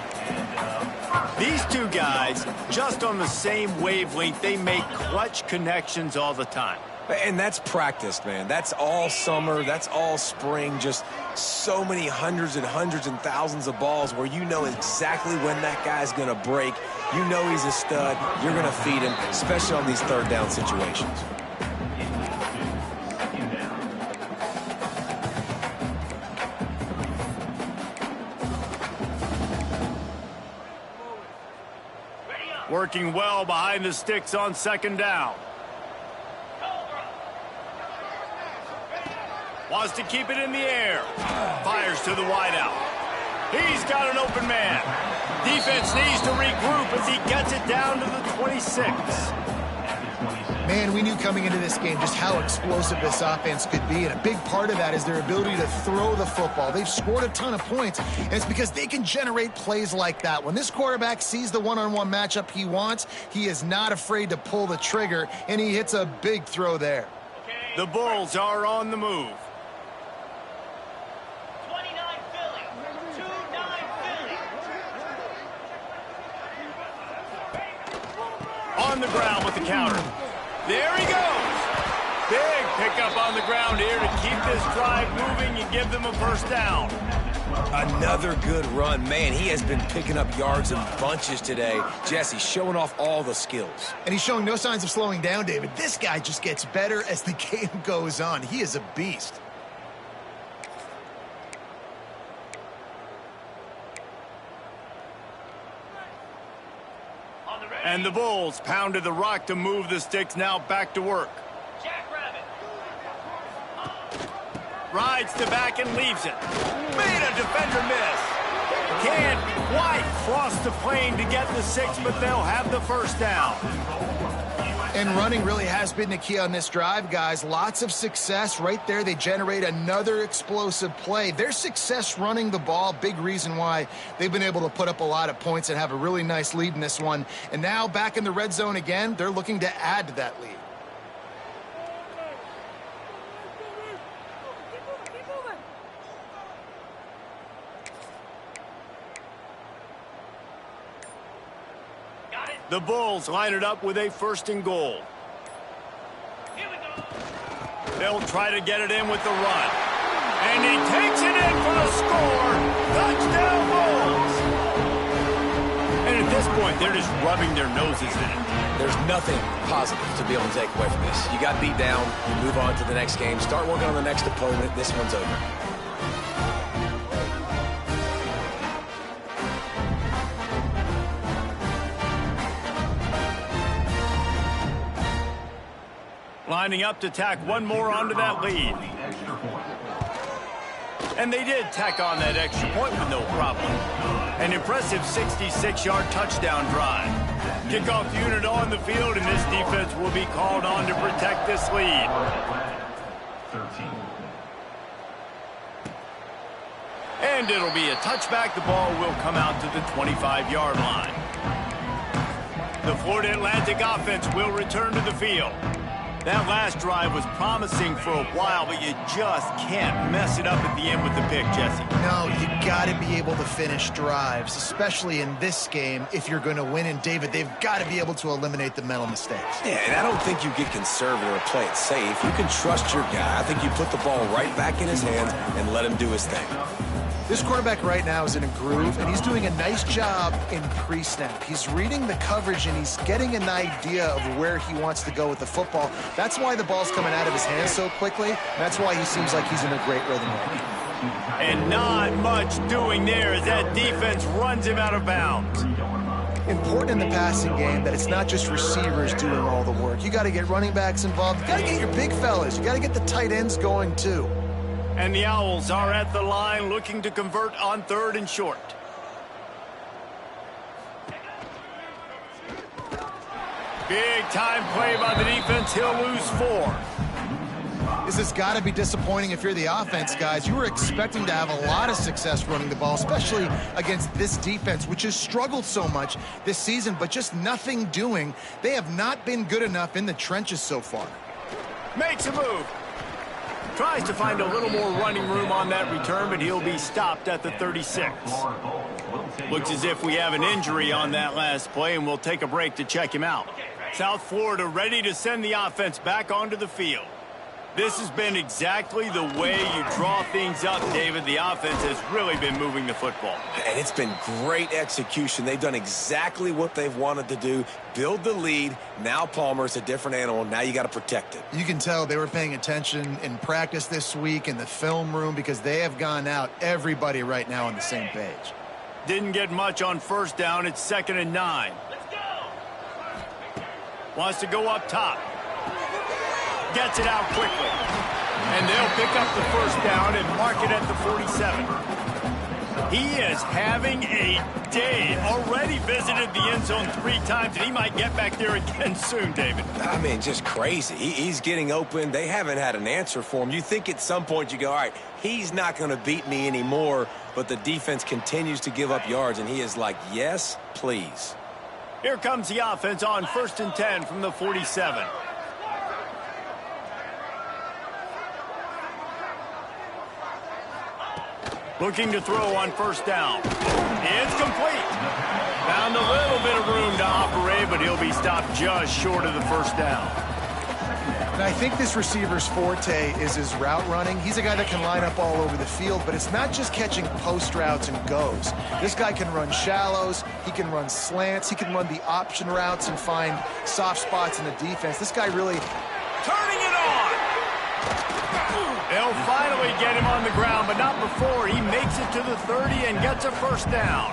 These two guys, just on the same wavelength, they make clutch connections all the time. And that's practiced, man. That's all summer. That's all spring. Just so many hundreds and thousands of balls where you know exactly when that guy's going to break. You know he's a stud. You're going to feed him, especially on these third down situations. Working well behind the sticks on second down. Wants to keep it in the air. Fires to the wideout. He's got an open man. Defense needs to regroup as he gets it down to the 26. Man, we knew coming into this game just how explosive this offense could be, and a big part of that is their ability to throw the football. They've scored a ton of points, and it's because they can generate plays like that. When this quarterback sees the one-on-one matchup he wants, he is not afraid to pull the trigger, and he hits a big throw there. The Bulls are on the move. On the ground with the counter. There he goes. Big pickup on the ground here to keep this drive moving and give them a first down. Another good run. Man, he has been picking up yards in bunches today. Jesse showing off all the skills. And he's showing no signs of slowing down, David. This guy just gets better as the game goes on. He is a beast. And the Bulls pounded the rock to move the sticks, now back to work. Rides to back and leaves it. Made a defender miss. Can't quite cross the plane to get the 6, but they'll have the first down. And running really has been the key on this drive, guys. Lots of success right there. They generate another explosive play. Their success running the ball, big reason why they've been able to put up a lot of points and have a really nice lead in this one. And now back in the red zone again, they're looking to add to that lead. The Bulls line it up with a first and goal. They'll try to get it in with the run. And he takes it in for a score. Touchdown Bulls! And at this point, they're just rubbing their noses in it. There's nothing positive to be able to take away from this. You got beat down, you move on to the next game, start working on the next opponent. This one's over. Lining up to tack one more onto that lead. And they did tack on that extra point with no problem. An impressive 66-yard touchdown drive. Kickoff unit on the field, and this defense will be called on to protect this lead. 13. And it'll be a touchback. The ball will come out to the 25-yard line. The Florida Atlantic offense will return to the field. That last drive was promising for a while, but you just can't mess it up at the end with the pick, Jesse. No, you got to be able to finish drives, especially in this game if you're going to win. And, David, they've got to be able to eliminate the mental mistakes. Yeah, and I don't think you get conservative or play it safe. You can trust your guy. I think you put the ball right back in his hands and let him do his thing. This quarterback right now is in a groove, and he's doing a nice job in pre-snap. He's reading the coverage, and he's getting an idea of where he wants to go with the football. That's why the ball's coming out of his hands so quickly. That's why he seems like he's in a great rhythm right now. And not much doing there as that defense runs him out of bounds. Important in the passing game that it's not just receivers doing all the work. You got to get running backs involved. You got to get your big fellas. You got to get the tight ends going, too. And the Owls are at the line looking to convert on 3rd and short. Big time play by the defense. He'll lose 4. This has got to be disappointing if you're the offense, guys. You were expecting to have a lot of success running the ball, especially against this defense, which has struggled so much this season, but just nothing doing. They have not been good enough in the trenches so far. Makes a move. Tries to find a little more running room on that return, but he'll be stopped at the 36. Looks as if we have an injury on that last play, and we'll take a break to check him out. South Florida ready to send the offense back onto the field. This has been exactly the way you draw things up, David. The offense has really been moving the football. And it's been great execution. They've done exactly what they've wanted to do. Build the lead. Now Palmer's a different animal. Now you got to protect it. You can tell they were paying attention in practice this week in the film room because they have gone out, everybody right now on the same page. Didn't get much on first down. It's 2nd and 9. Wants to go up top. Gets it out quickly. And they'll pick up the first down and mark it at the 47. He is having a day. Already visited the end zone 3 times, and he might get back there again soon, David. I mean, just crazy. He's getting open. They haven't had an answer for him. You think at some point you go, all right, he's not going to beat me anymore, but the defense continues to give up yards, and he is like, yes, please. Here comes the offense on 1st and 10 from the 47. Looking to throw on first down. It's complete. Found a little bit of room to operate, but he'll be stopped just short of the first down. And I think this receiver's forte is his route running. He's a guy that can line up all over the field, but it's not just catching post routes and goes. This guy can run shallows, he can run slants, he can run the option routes and find soft spots in the defense. This guy really Turning it on. They'll finally get him on the ground, but not before he makes it to the 30 and gets a first down.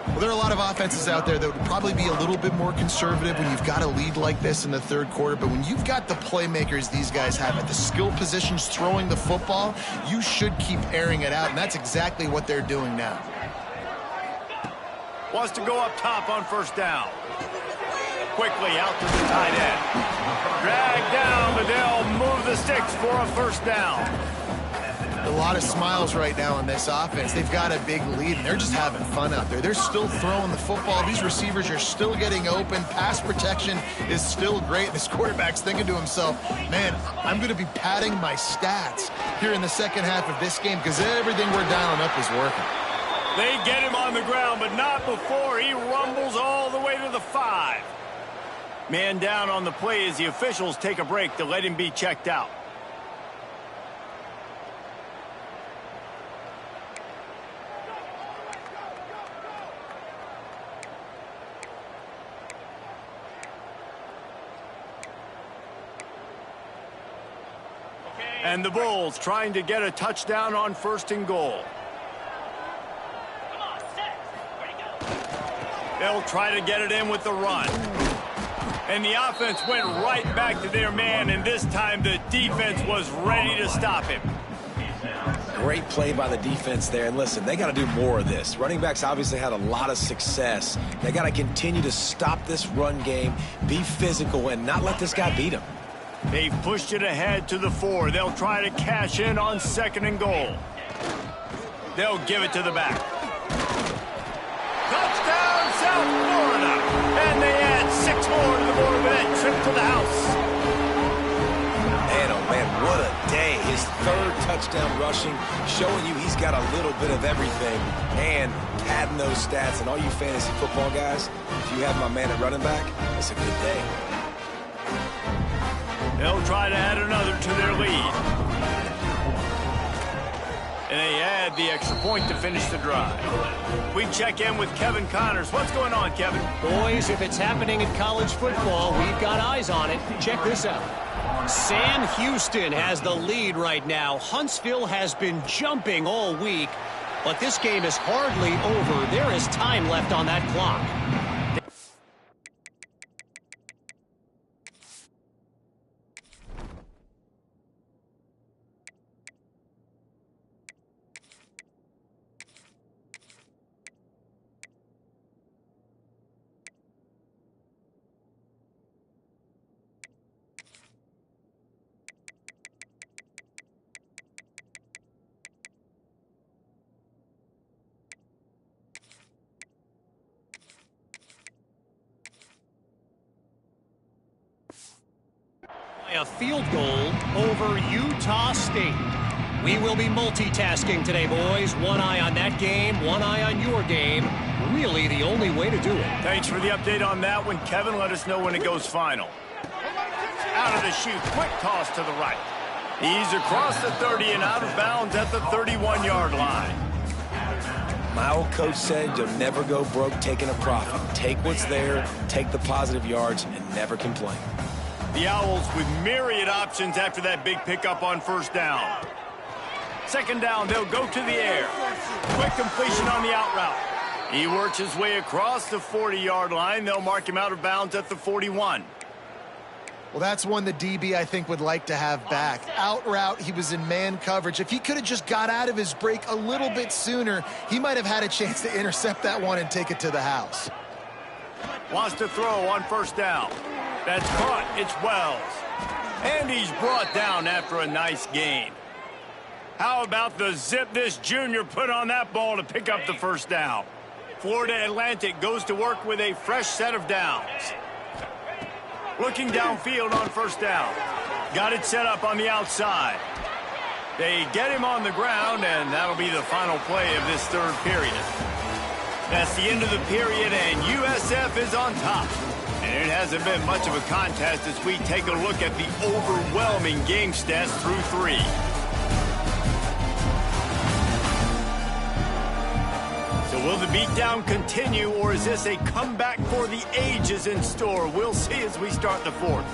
Well, there are a lot of offenses out there that would probably be a little bit more conservative when you've got a lead like this in the third quarter. But when you've got the playmakers these guys have at the skill positions throwing the football, you should keep airing it out, and that's exactly what they're doing now. Wants to go up top on first down. Quickly out to the tight end. Dragged down, but they'll move the sticks for a first down. A lot of smiles right now on this offense. They've got a big lead, and they're just having fun out there. They're still throwing the football. These receivers are still getting open. Pass protection is still great. This quarterback's thinking to himself, man, I'm going to be padding my stats here in the second half of this game because everything we're dialing up is working. They get him on the ground, but not before he rumbles all the way to the 5. Man down on the play as the officials take a break to let him be checked out. And the Bulls trying to get a touchdown on 1st and goal. They'll try to get it in with the run. And the offense went right back to their man, and this time the defense was ready to stop him. Great play by the defense there. And listen, they got to do more of this. Running backs obviously had a lot of success. They got to continue to stop this run game, be physical, and not let this guy beat them. They've pushed it ahead to the 4. They'll try to cash in on 2nd and goal. They'll give it to the back. Touchdown, South Florida. And they add 6 more to the board with that trip to the house. Man, oh man, what a day. His 3rd touchdown rushing, showing you he's got a little bit of everything and padding those stats. And all you fantasy football guys, if you have my man at running back, it's a good day. They'll try to add another to their lead. And they add the extra point to finish the drive. We check in with Kevin Connors. What's going on, Kevin? Boys, if it's happening in college football, we've got eyes on it. Check this out. Sam Houston has the lead right now. Huntsville has been jumping all week, but this game is hardly over. There is time left on that clock. A field goal over Utah State. We will be multitasking today, boys. One eye on that game, one eye on your game. Really the only way to do it. Thanks for the update on that one, Kevin. Let us know when it goes final. Out of the chute, quick toss to the right. He's across the 30 and out of bounds at the 31-yard line. My old coach said you'll never go broke taking a profit. Take what's there, take the positive yards, and never complain. The Owls with myriad options after that big pickup on first down. Second down, they'll go to the air. Quick completion on the out route. He works his way across the 40-yard line. They'll mark him out of bounds at the 41. Well, that's one the DB, I think, would like to have back. Out route, he was in man coverage. If he could have just got out of his break a little bit sooner, he might have had a chance to intercept that one and take it to the house. Wants to throw on first down. That's caught. It's Wells. And he's brought down after a nice gain. How about the zip this junior put on that ball to pick up the first down? Florida Atlantic goes to work with a fresh set of downs. Looking downfield on first down. Got it set up on the outside. They get him on the ground, and that'll be the final play of this third period. That's the end of the period, and USF is on top. And it hasn't been much of a contest as we take a look at the overwhelming game stats through 3. So will the beatdown continue, or is this a comeback for the ages in store? We'll see as we start the fourth.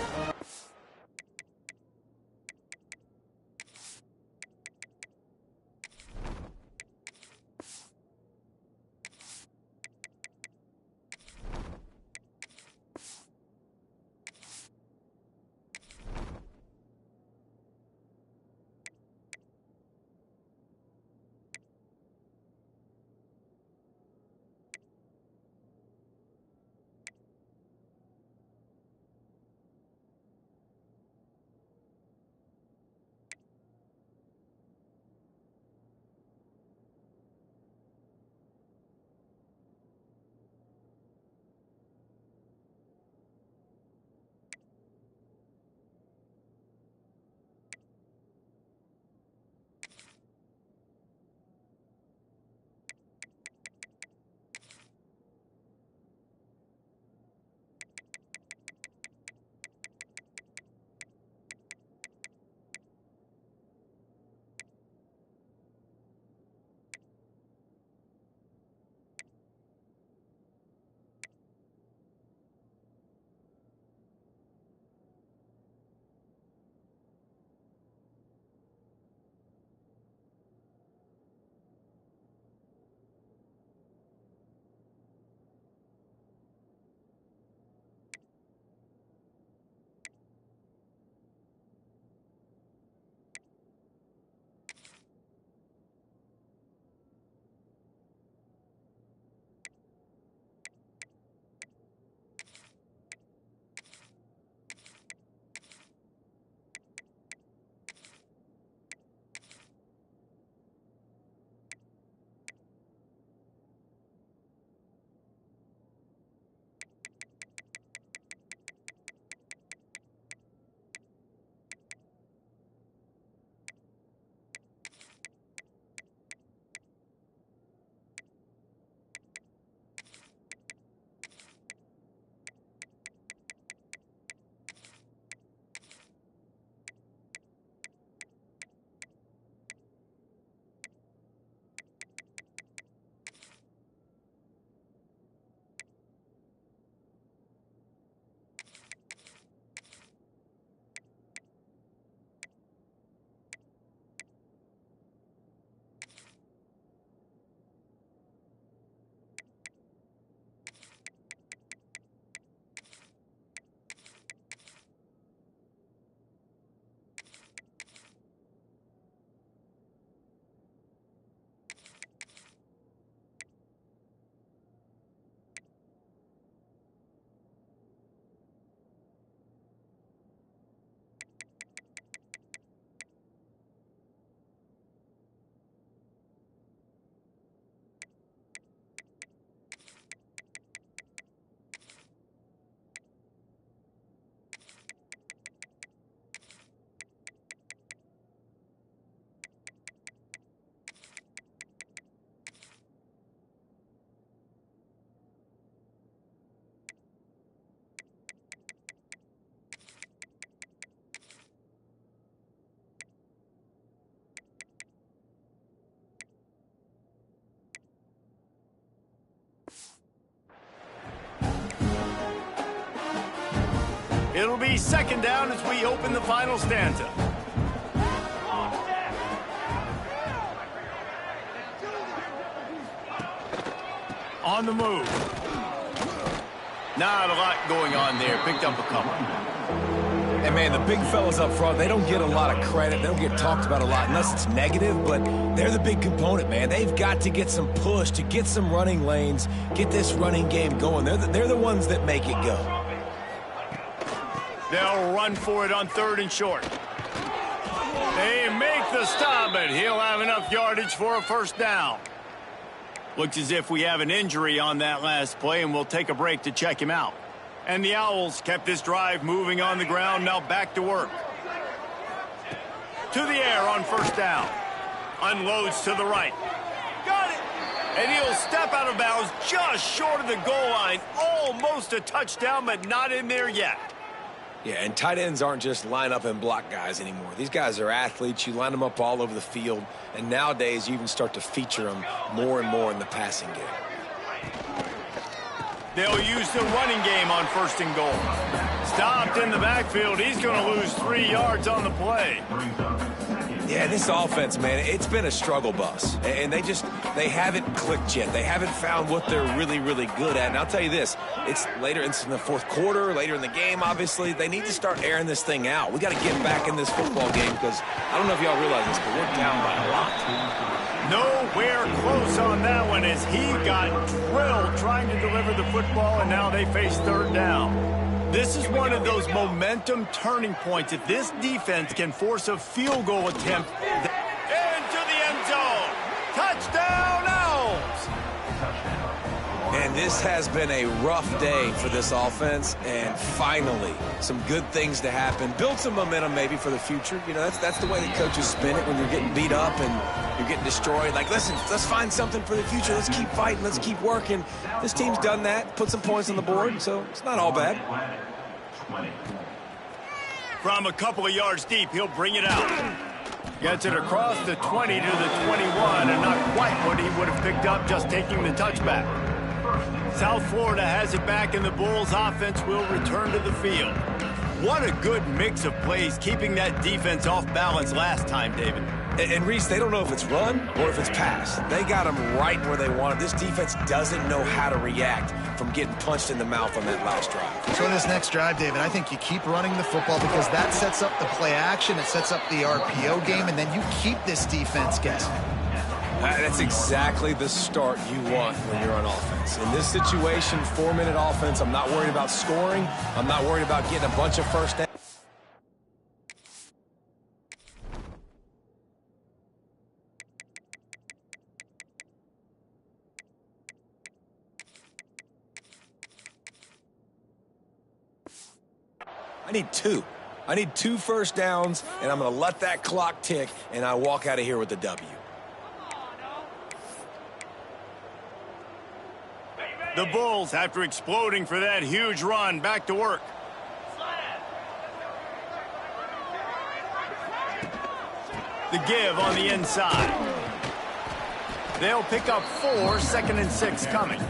It'll be second down as we open the final stanza. On the move. Not a lot going on there. Picked up a couple. And, man, the big fellas up front, they don't get a lot of credit. They don't get talked about a lot unless it's negative, but they're the big component, man. They've got to get some push, to get some running lanes, get this running game going. They're the ones that make it go. They'll run for it on 3rd and short. They make the stop, but he'll have enough yardage for a first down. Looks as if we have an injury on that last play, and we'll take a break to check him out. And the Owls kept this drive moving on the ground, now back to work. To the air on first down. Unloads to the right. Got it! And he'll step out of bounds just short of the goal line. Almost a touchdown, but not in there yet. Yeah, and tight ends aren't just line up and block guys anymore. These guys are athletes. You line them up all over the field, and nowadays you even start to feature them more and more in the passing game. They'll use the running game on 1st and goal. Stopped in the backfield. He's going to lose 3 yards on the play. Yeah, this offense, man, it's been a struggle bus. And they haven't clicked yet. They haven't found what they're really, really good at. And I'll tell you this, it's later in the 4th quarter, later in the game, obviously. They need to start airing this thing out. We got to get back in this football game because I don't know if y'all realize this, but we're down by a lot. Nowhere close on that one as he got drilled trying to deliver the football, and now they face 3rd down. This is one of those momentum turning points. If this defense can force a field goal attempt into the end zone. Touchdown, Owls! And this has been a rough day for this offense, and finally, some good things to happen. Build some momentum maybe for the future. You know, that's the way the coaches spin it when you're getting beat up and you're getting destroyed. Like, listen, let's find something for the future. Let's keep fighting. Let's keep working. This team's done that, put some points on the board, so it's not all bad. From a couple of yards deep, he'll bring it out. Gets it across the 20 to the 21, and not quite what he would have picked up just taking the touchback. South Florida has it back, and the Bulls offense will return to the field. What a good mix of plays, keeping that defense off balance last time, David. And Reese, they don't know if it's run or if it's pass. They got them right where they want it. This defense doesn't know how to react from getting punched in the mouth on that last drive. So this next drive, David, I think you keep running the football because that sets up the play action, it sets up the RPO game, and then you keep this defense guessing. That's exactly the start you want when you're on offense. In this situation, 4-minute offense, I'm not worried about scoring. I'm not worried about getting a bunch of first downs. I need two first downs, and I'm going to let that clock tick, and I walk out of here with the W. The Bulls, after exploding for that huge run, back to work. The give on the inside. They'll pick up 4, 2nd and 6 coming.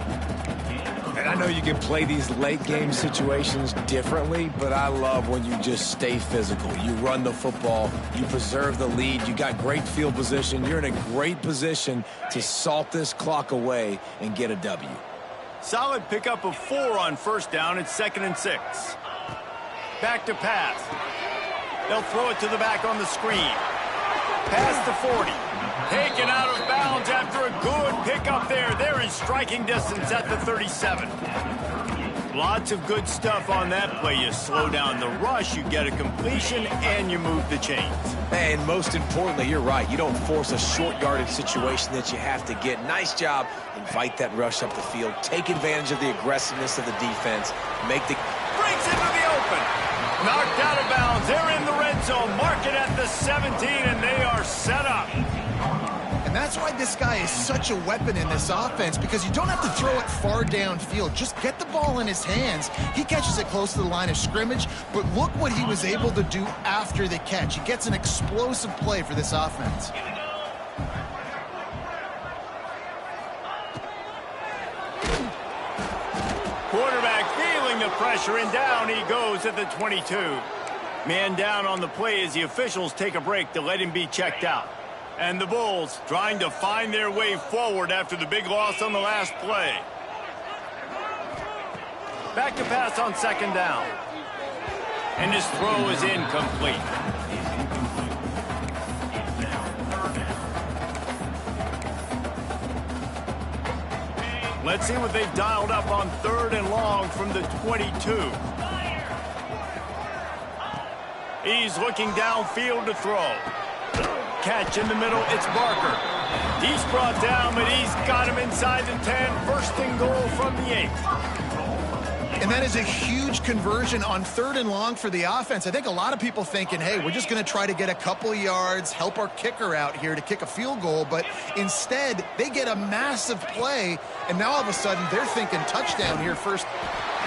And I know you can play these late game situations differently, but I love when you just stay physical. You run the football, you preserve the lead, you got great field position, you're in a great position to salt this clock away and get a W. Solid pickup of 4 on first down. It's 2nd and 6. Back to pass. They'll throw it to the back on the screen. Pass to 40. Taken out of bounds after a good pickup there. They're in striking distance at the 37. Lots of good stuff on that play. You slow down the rush, you get a completion, and you move the chains. And most importantly, you're right. You don't force a short yardage situation that you have to get. Nice job. Invite that rush up the field. Take advantage of the aggressiveness of the defense. Make the... Breaks into the open. Knocked out of bounds. They're in the red zone. Mark it at the 17, and they are set up. And that's why this guy is such a weapon in this offense, because you don't have to throw it far downfield. Just get the ball in his hands. He catches it close to the line of scrimmage, but look what he was able to do after the catch. He gets an explosive play for this offense. Quarterback feeling the pressure, and down he goes at the 22. Man down on the play as the officials take a break to let him be checked out. And the Bulls trying to find their way forward after the big loss on the last play. Back to pass on second down. And his throw is incomplete. Let's see what they've dialed up on third and long from the 22. He's looking downfield to throw. Catch in the middle, it's Barker. He's brought down, but he's got him inside the 10. First and goal from the 8. And that is a huge conversion on third and long for the offense. I think a lot of people thinking, hey, we're just going to try to get a couple of yards, help our kicker out here to kick a field goal. But instead, they get a massive play, and now all of a sudden they're thinking touchdown here first.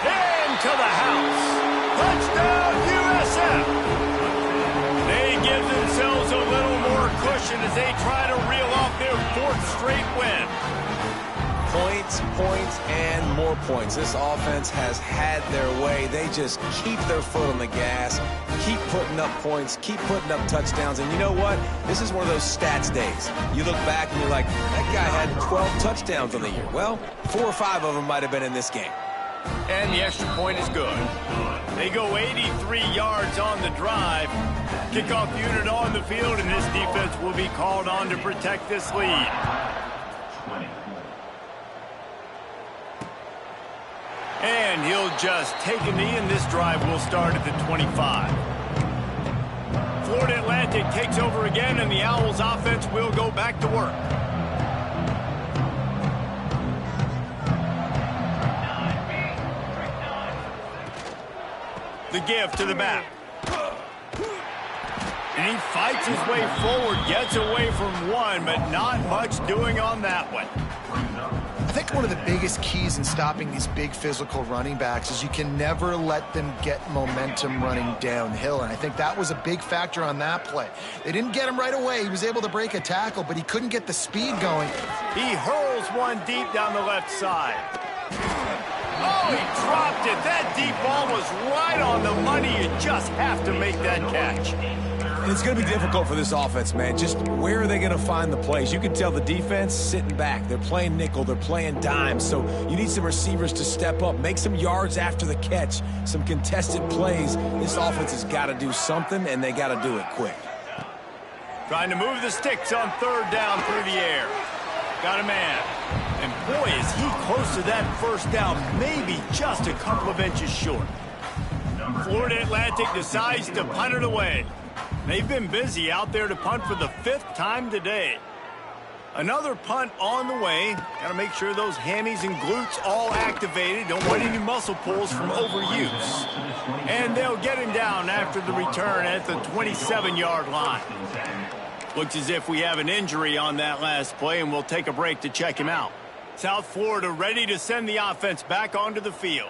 Into the house. Touchdown, USF. They give themselves a little more cushion as they try to reel off their 4th straight win. Points, points, and more points. This offense has had their way. They just keep their foot on the gas, keep putting up points, keep putting up touchdowns. And you know what? This is one of those stats days. You look back and you're like, that guy had 12 touchdowns on the year. Well, 4 or 5 of them might have been in this game. And the extra point is good. They go 83 yards on the drive. Kickoff unit on the field, and this defense will be called on to protect this lead. And he'll just take a knee, and this drive will start at the 25. Florida Atlantic takes over again, and the Owls offense will go back to work. The give to the back. And he fights his way forward, gets away from one, but not much doing on that one. I think one of the biggest keys in stopping these big physical running backs is you can never let them get momentum running downhill, and I think that was a big factor on that play. They didn't get him right away. He was able to break a tackle, but he couldn't get the speed going. He hurls one deep down the left side. Oh, he dropped it. That deep ball was right on the money. You just have to make that catch. And it's going to be difficult for this offense, man. Just where are they going to find the plays? You can tell the defense sitting back. They're playing nickel. They're playing dime. So you need some receivers to step up, make some yards after the catch, some contested plays. This offense has got to do something, and they got to do it quick. Trying to move the sticks on third down through the air. Got a man. And boy, is he close to that first down, maybe just a couple of inches short. Florida Atlantic decides to punt it away. They've been busy out there to punt for the 5th time today. Another punt on the way. Got to make sure those hammies and glutes all activated. Don't want any muscle pulls from overuse. And they'll get him down after the return at the 27-yard line. Looks as if we have an injury on that last play, and we'll take a break to check him out. South Florida ready to send the offense back onto the field.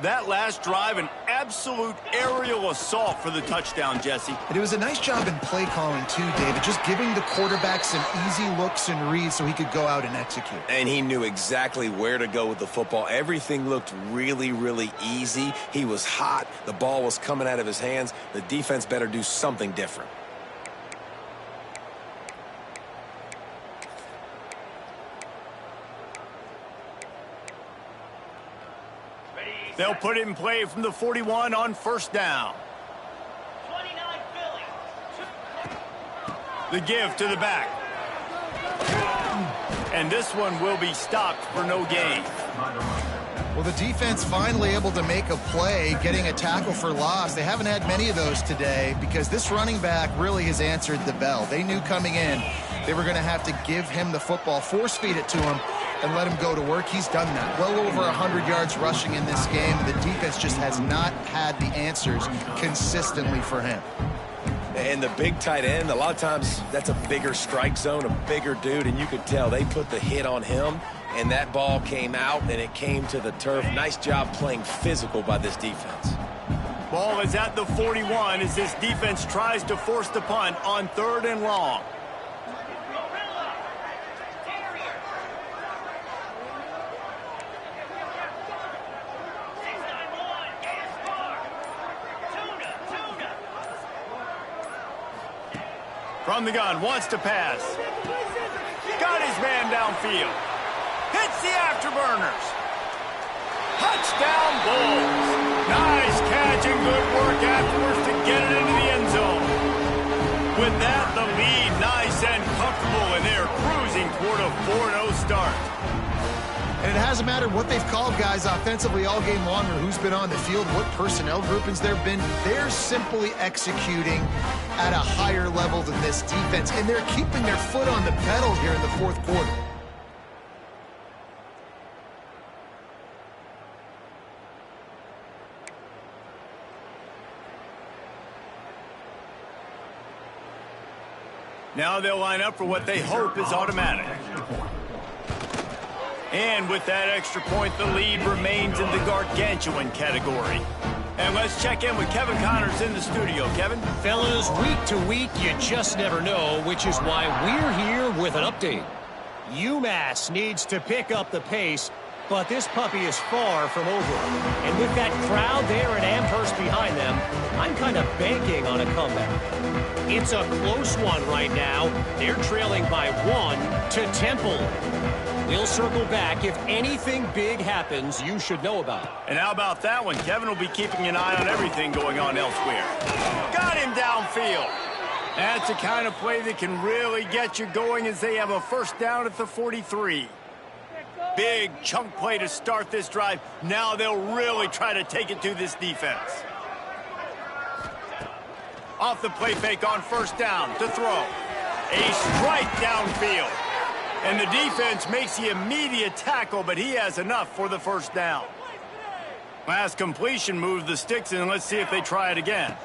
That last drive, an absolute aerial assault for the touchdown, Jesse. And it was a nice job in play calling, too, David, just giving the quarterback some easy looks and reads so he could go out and execute. And he knew exactly where to go with the football. Everything looked really, really easy. He was hot. The ball was coming out of his hands. The defense better do something different. They'll put it in play from the 41 on first down. 29 The give to the back. And this one will be stopped for no gain. Well, the defense finally able to make a play, getting a tackle for loss. They haven't had many of those today because this running back really has answered the bell. They knew coming in they were going to have to give him the football, force feed it to him, and let him go to work. He's done that. Well over 100 yards rushing in this game. The defense just has not had the answers consistently for him. And the big tight end, a lot of times that's a bigger strike zone, a bigger dude, and you could tell they put the hit on him, and that ball came out, and it came to the turf. Nice job playing physical by this defense. Ball is at the 41 as this defense tries to force the punt on third and long. From the gun, wants to pass. Got his man downfield. Hits the afterburners. Touchdown, Bulls. Nice catch and good work afterwards to get it into the end zone. With that, the lead nice and comfortable, and they're cruising toward a 4-0 start. And it hasn't mattered what they've called guys offensively all game long or who's been on the field, what personnel groupings there have been. They're simply executing at a higher level than this defense, and they're keeping their foot on the pedal here in the fourth quarter. Now they'll line up for what they hope is automatic. And with that extra point, the lead remains in the gargantuan category. And let's check in with Kevin Connors in the studio. Kevin? Fellas, week to week, you just never know, which is why we're here with an update. UMass needs to pick up the pace, but this puppy is far from over. And with that crowd there at Amherst behind them, I'm kind of banking on a comeback. It's a close one right now. They're trailing by 1 to Temple. We'll circle back. If anything big happens, you should know about it. And how about that one? Kevin will be keeping an eye on everything going on elsewhere. Got him downfield. That's the kind of play that can really get you going as they have a first down at the 43. Big chunk play to start this drive. Now they'll really try to take it to this defense. Off the play fake on first down to throw. A strike downfield. And the defense makes the immediate tackle, but he has enough for the first down. Last completion moved the sticks, and let's see if they try it again.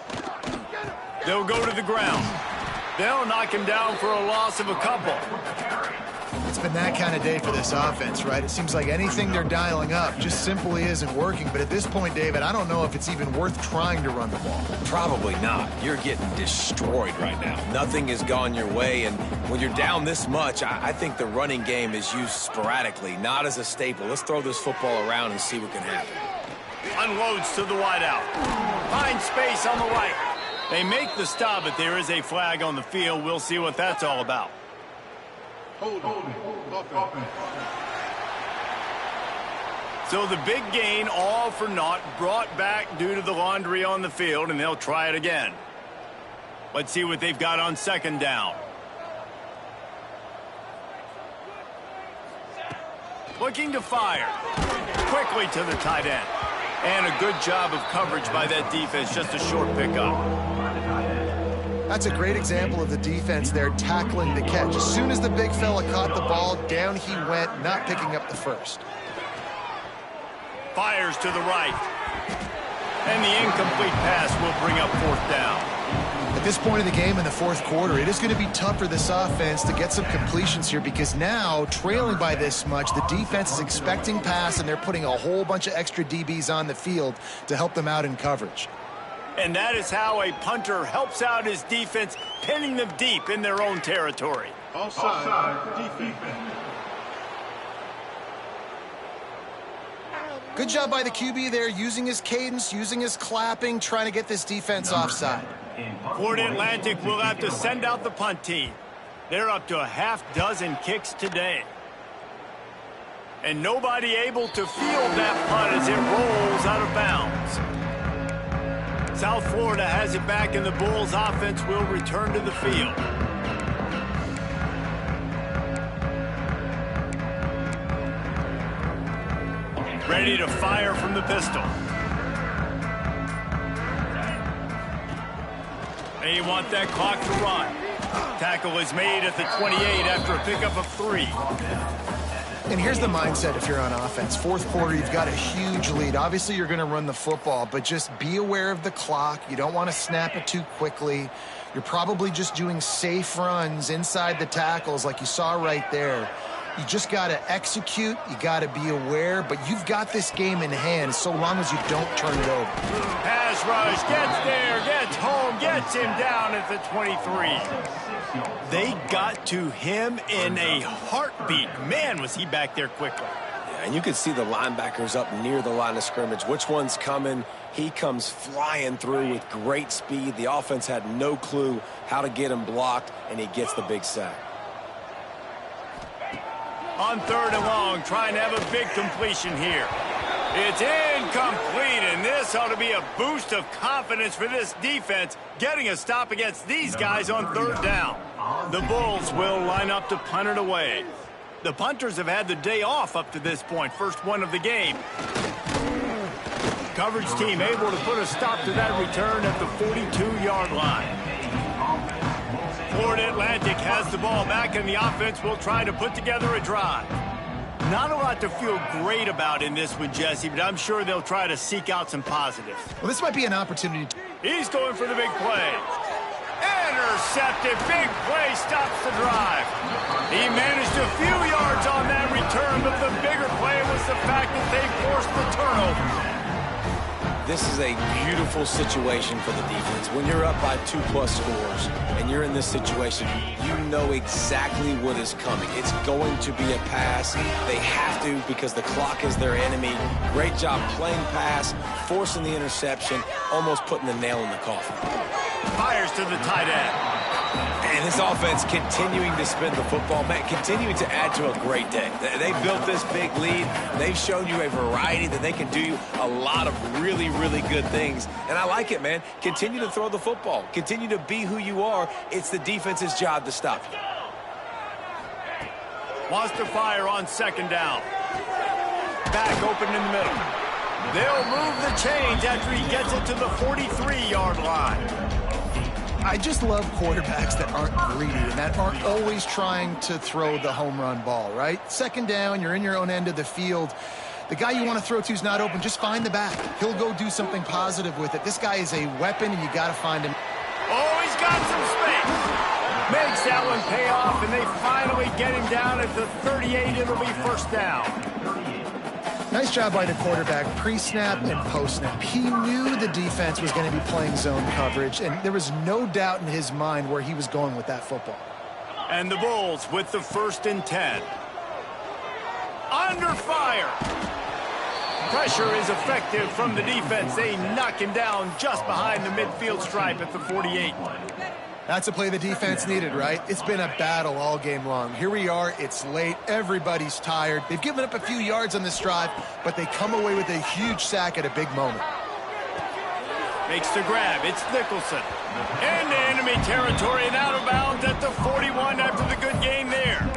They'll go to the ground. They'll knock him down for a loss of a couple. It's been that kind of day for this offense, right? It seems like anything they're dialing up just simply isn't working. But at this point, David, I don't know if it's even worth trying to run the ball. Probably not. You're getting destroyed right now. Nothing has gone your way, and when you're down this much, I think the running game is used sporadically, not as a staple. Let's throw this football around and see what can happen. Unloads to the wideout. Finds space on the right. They make the stop, but there is a flag on the field. We'll see what that's all about. So the big gain, all for naught, brought back due to the laundry on the field, and they'll try it again. Let's see what they've got on second down. Looking to fire. Quickly to the tight end. And a good job of coverage by that defense, just a short pickup. That's a great example of the defense there tackling the catch. As soon as the big fella caught the ball, down he went, not picking up the first. Fires to the right. And the incomplete pass will bring up fourth down. At this point of the game in the fourth quarter, it is going to be tough for this offense to get some completions here because now, trailing by this much, the defense is expecting pass and they're putting a whole bunch of extra DBs on the field to help them out in coverage. And that is how a punter helps out his defense, pinning them deep in their own territory. Offside, defense. Good job by the QB there, using his cadence, using his clapping, trying to get this defense offside. Florida Atlantic will have to send out the punt team. They're up to a half dozen kicks today. And nobody able to field that punt as it rolls out of bounds. South Florida has it back, and the Bulls offense will return to the field. Ready to fire from the pistol. They want that clock to run. Tackle is made at the 28 after a pickup of 3. And here's the mindset if you're on offense. Fourth quarter, you've got a huge lead. Obviously, you're going to run the football, but just be aware of the clock. You don't want to snap it too quickly. You're probably just doing safe runs inside the tackles like you saw right there. You just got to execute. You got to be aware, but you've got this game in hand so long as you don't turn it over. Pass rush, gets there, gets home, gets him down at the 23. They got to him in a heartbeat. Man, was he back there quickly. And you can see the linebackers up near the line of scrimmage. Which one's coming? He comes flying through with great speed. The offense had no clue how to get him blocked, and he gets the big sack. On 3rd and long, trying to have a big completion here. It's incomplete, and this ought to be a boost of confidence for this defense, getting a stop against these guys on 3rd down. The Bulls will line up to punt it away. The punters have had the day off up to this point, first one of the game. Coverage team able to put a stop to that return at the 42-yard line. Florida Atlantic has the ball back, and the offense will try to put together a drive. Not a lot to feel great about in this one, Jesse, but I'm sure they'll try to seek out some positives. Well, this might be an opportunity. He's going for the big play. Intercepted. Big play stops the drive. He managed a few yards on that return, but the bigger play was the fact that they forced the turnover. This is a beautiful situation for the defense. When you're up by 2+ scores and you're in this situation, you know exactly what is coming. It's going to be a pass. They have to because the clock is their enemy. Great job playing pass, forcing the interception, almost putting the nail in the coffin. Fires to the tight end. And this offense continuing to spin the football, man, continuing to add to a great day. They built this big lead. They've shown you a variety that they can do a lot of really, really good things. And I like it, man. Continue to throw the football. Continue to be who you are. It's the defense's job to stop you. Wants to fire on 2nd down. Back open in the middle. They'll move the chains after he gets it to the 43-yard line. I just love quarterbacks that aren't greedy and that aren't always trying to throw the home run ball, right? 2nd down, you're in your own end of the field. The guy you want to throw to is not open. Just find the back. He'll go do something positive with it. This guy is a weapon, and you got to find him. Oh, he's got some space. Makes that one pay off, and they finally get him down at the 38. It'll be 1st down. Nice job by the quarterback, pre-snap and post-snap. He knew the defense was going to be playing zone coverage, and there was no doubt in his mind where he was going with that football. And the Bulls with the 1st and 10. Under fire. Pressure is effective from the defense. They knock him down just behind the midfield stripe at the 48. That's a play the defense needed, right? It's been a battle all game long. Here we are. It's late. Everybody's tired. They've given up a few yards on this drive, but they come away with a huge sack at a big moment. Makes the grab. It's Nicholson. Into enemy territory and out of bounds at the 41 after the good game there.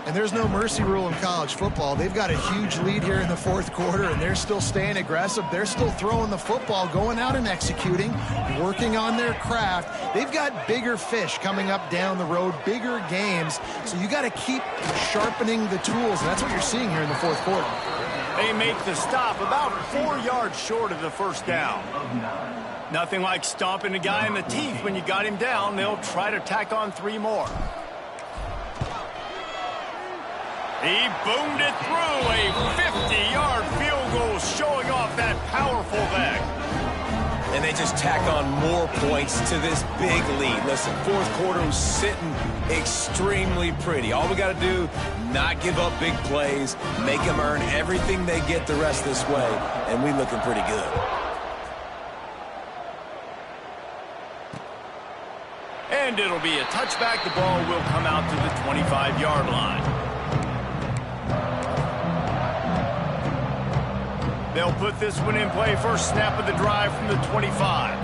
And there's no mercy rule in college football. They've got a huge lead here in the 4th quarter, and they're still staying aggressive. They're still throwing the football, going out and executing, working on their craft. They've got bigger fish coming up down the road, bigger games. So you got to keep sharpening the tools, and that's what you're seeing here in the 4th quarter. They make the stop about 4 yards short of the 1st down. Nothing like stomping a guy in the teeth when you got him down. They'll try to tack on 3 more. He boomed it through a 50-yard field goal, showing off that powerful leg. And they just tack on more points to this big lead. Listen, 4th quarter was sitting extremely pretty. All we got to do, not give up big plays, make them earn everything they get the rest of this way, and we looking pretty good. And it'll be a touchback. The ball will come out to the 25-yard line. They'll put this one in play. First snap of the drive from the 25.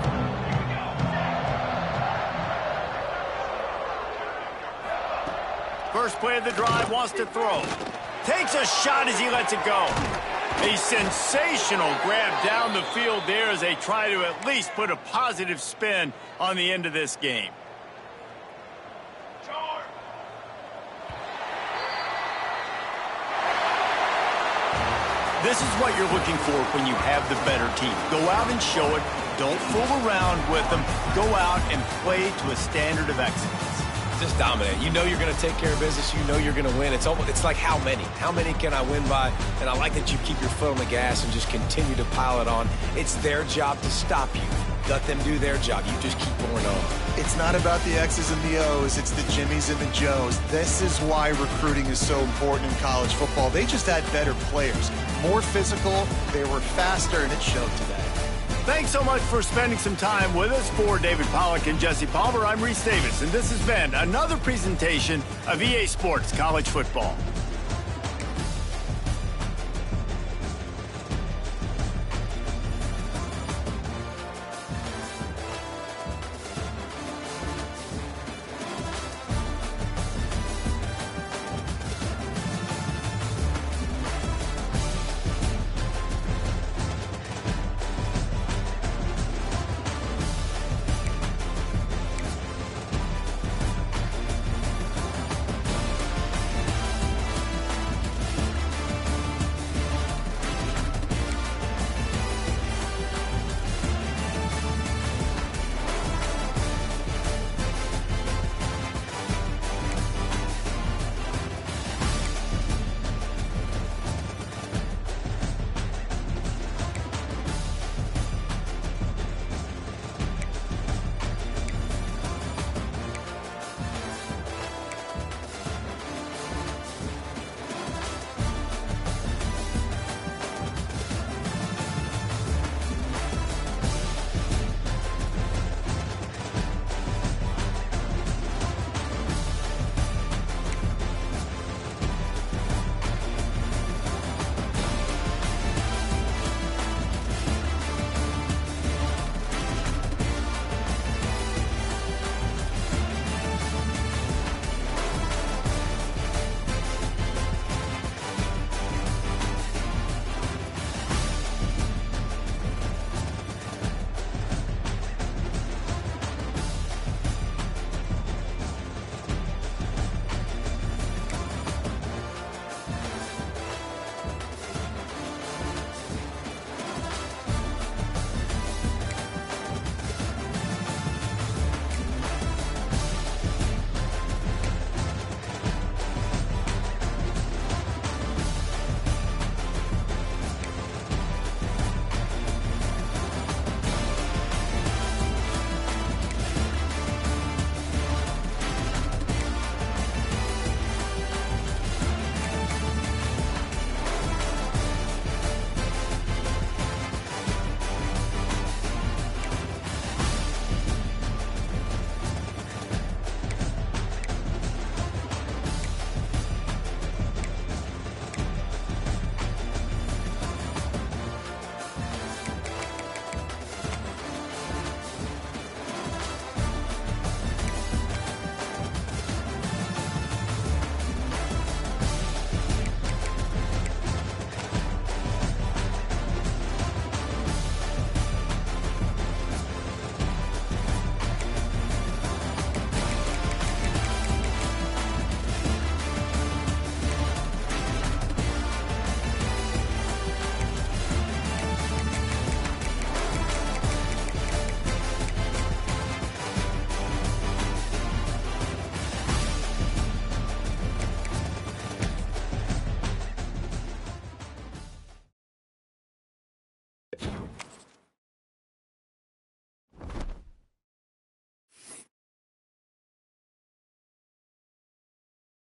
First play of the drive, wants to throw. Takes a shot as he lets it go. A sensational grab down the field there as they try to at least put a positive spin on the end of this game. This is what you're looking for when you have the better team. Go out and show it. Don't fool around with them. Go out and play to a standard of excellence. Just dominate. You know you're going to take care of business. You know you're going to win. It's like how many? How many can I win by? And I like that you keep your foot on the gas and just continue to pile it on. It's their job to stop you. let them do their job. You just keep going on. It's not about the X's and the O's. It's the Jimmies and the Joes. This is why recruiting is so important in college football. They just had better players, more physical, they were faster, and it showed today. Thanks so much for spending some time with us. For David Pollack and Jesse Palmer, I'm Reese Davis, and this has been another presentation of EA Sports College Football.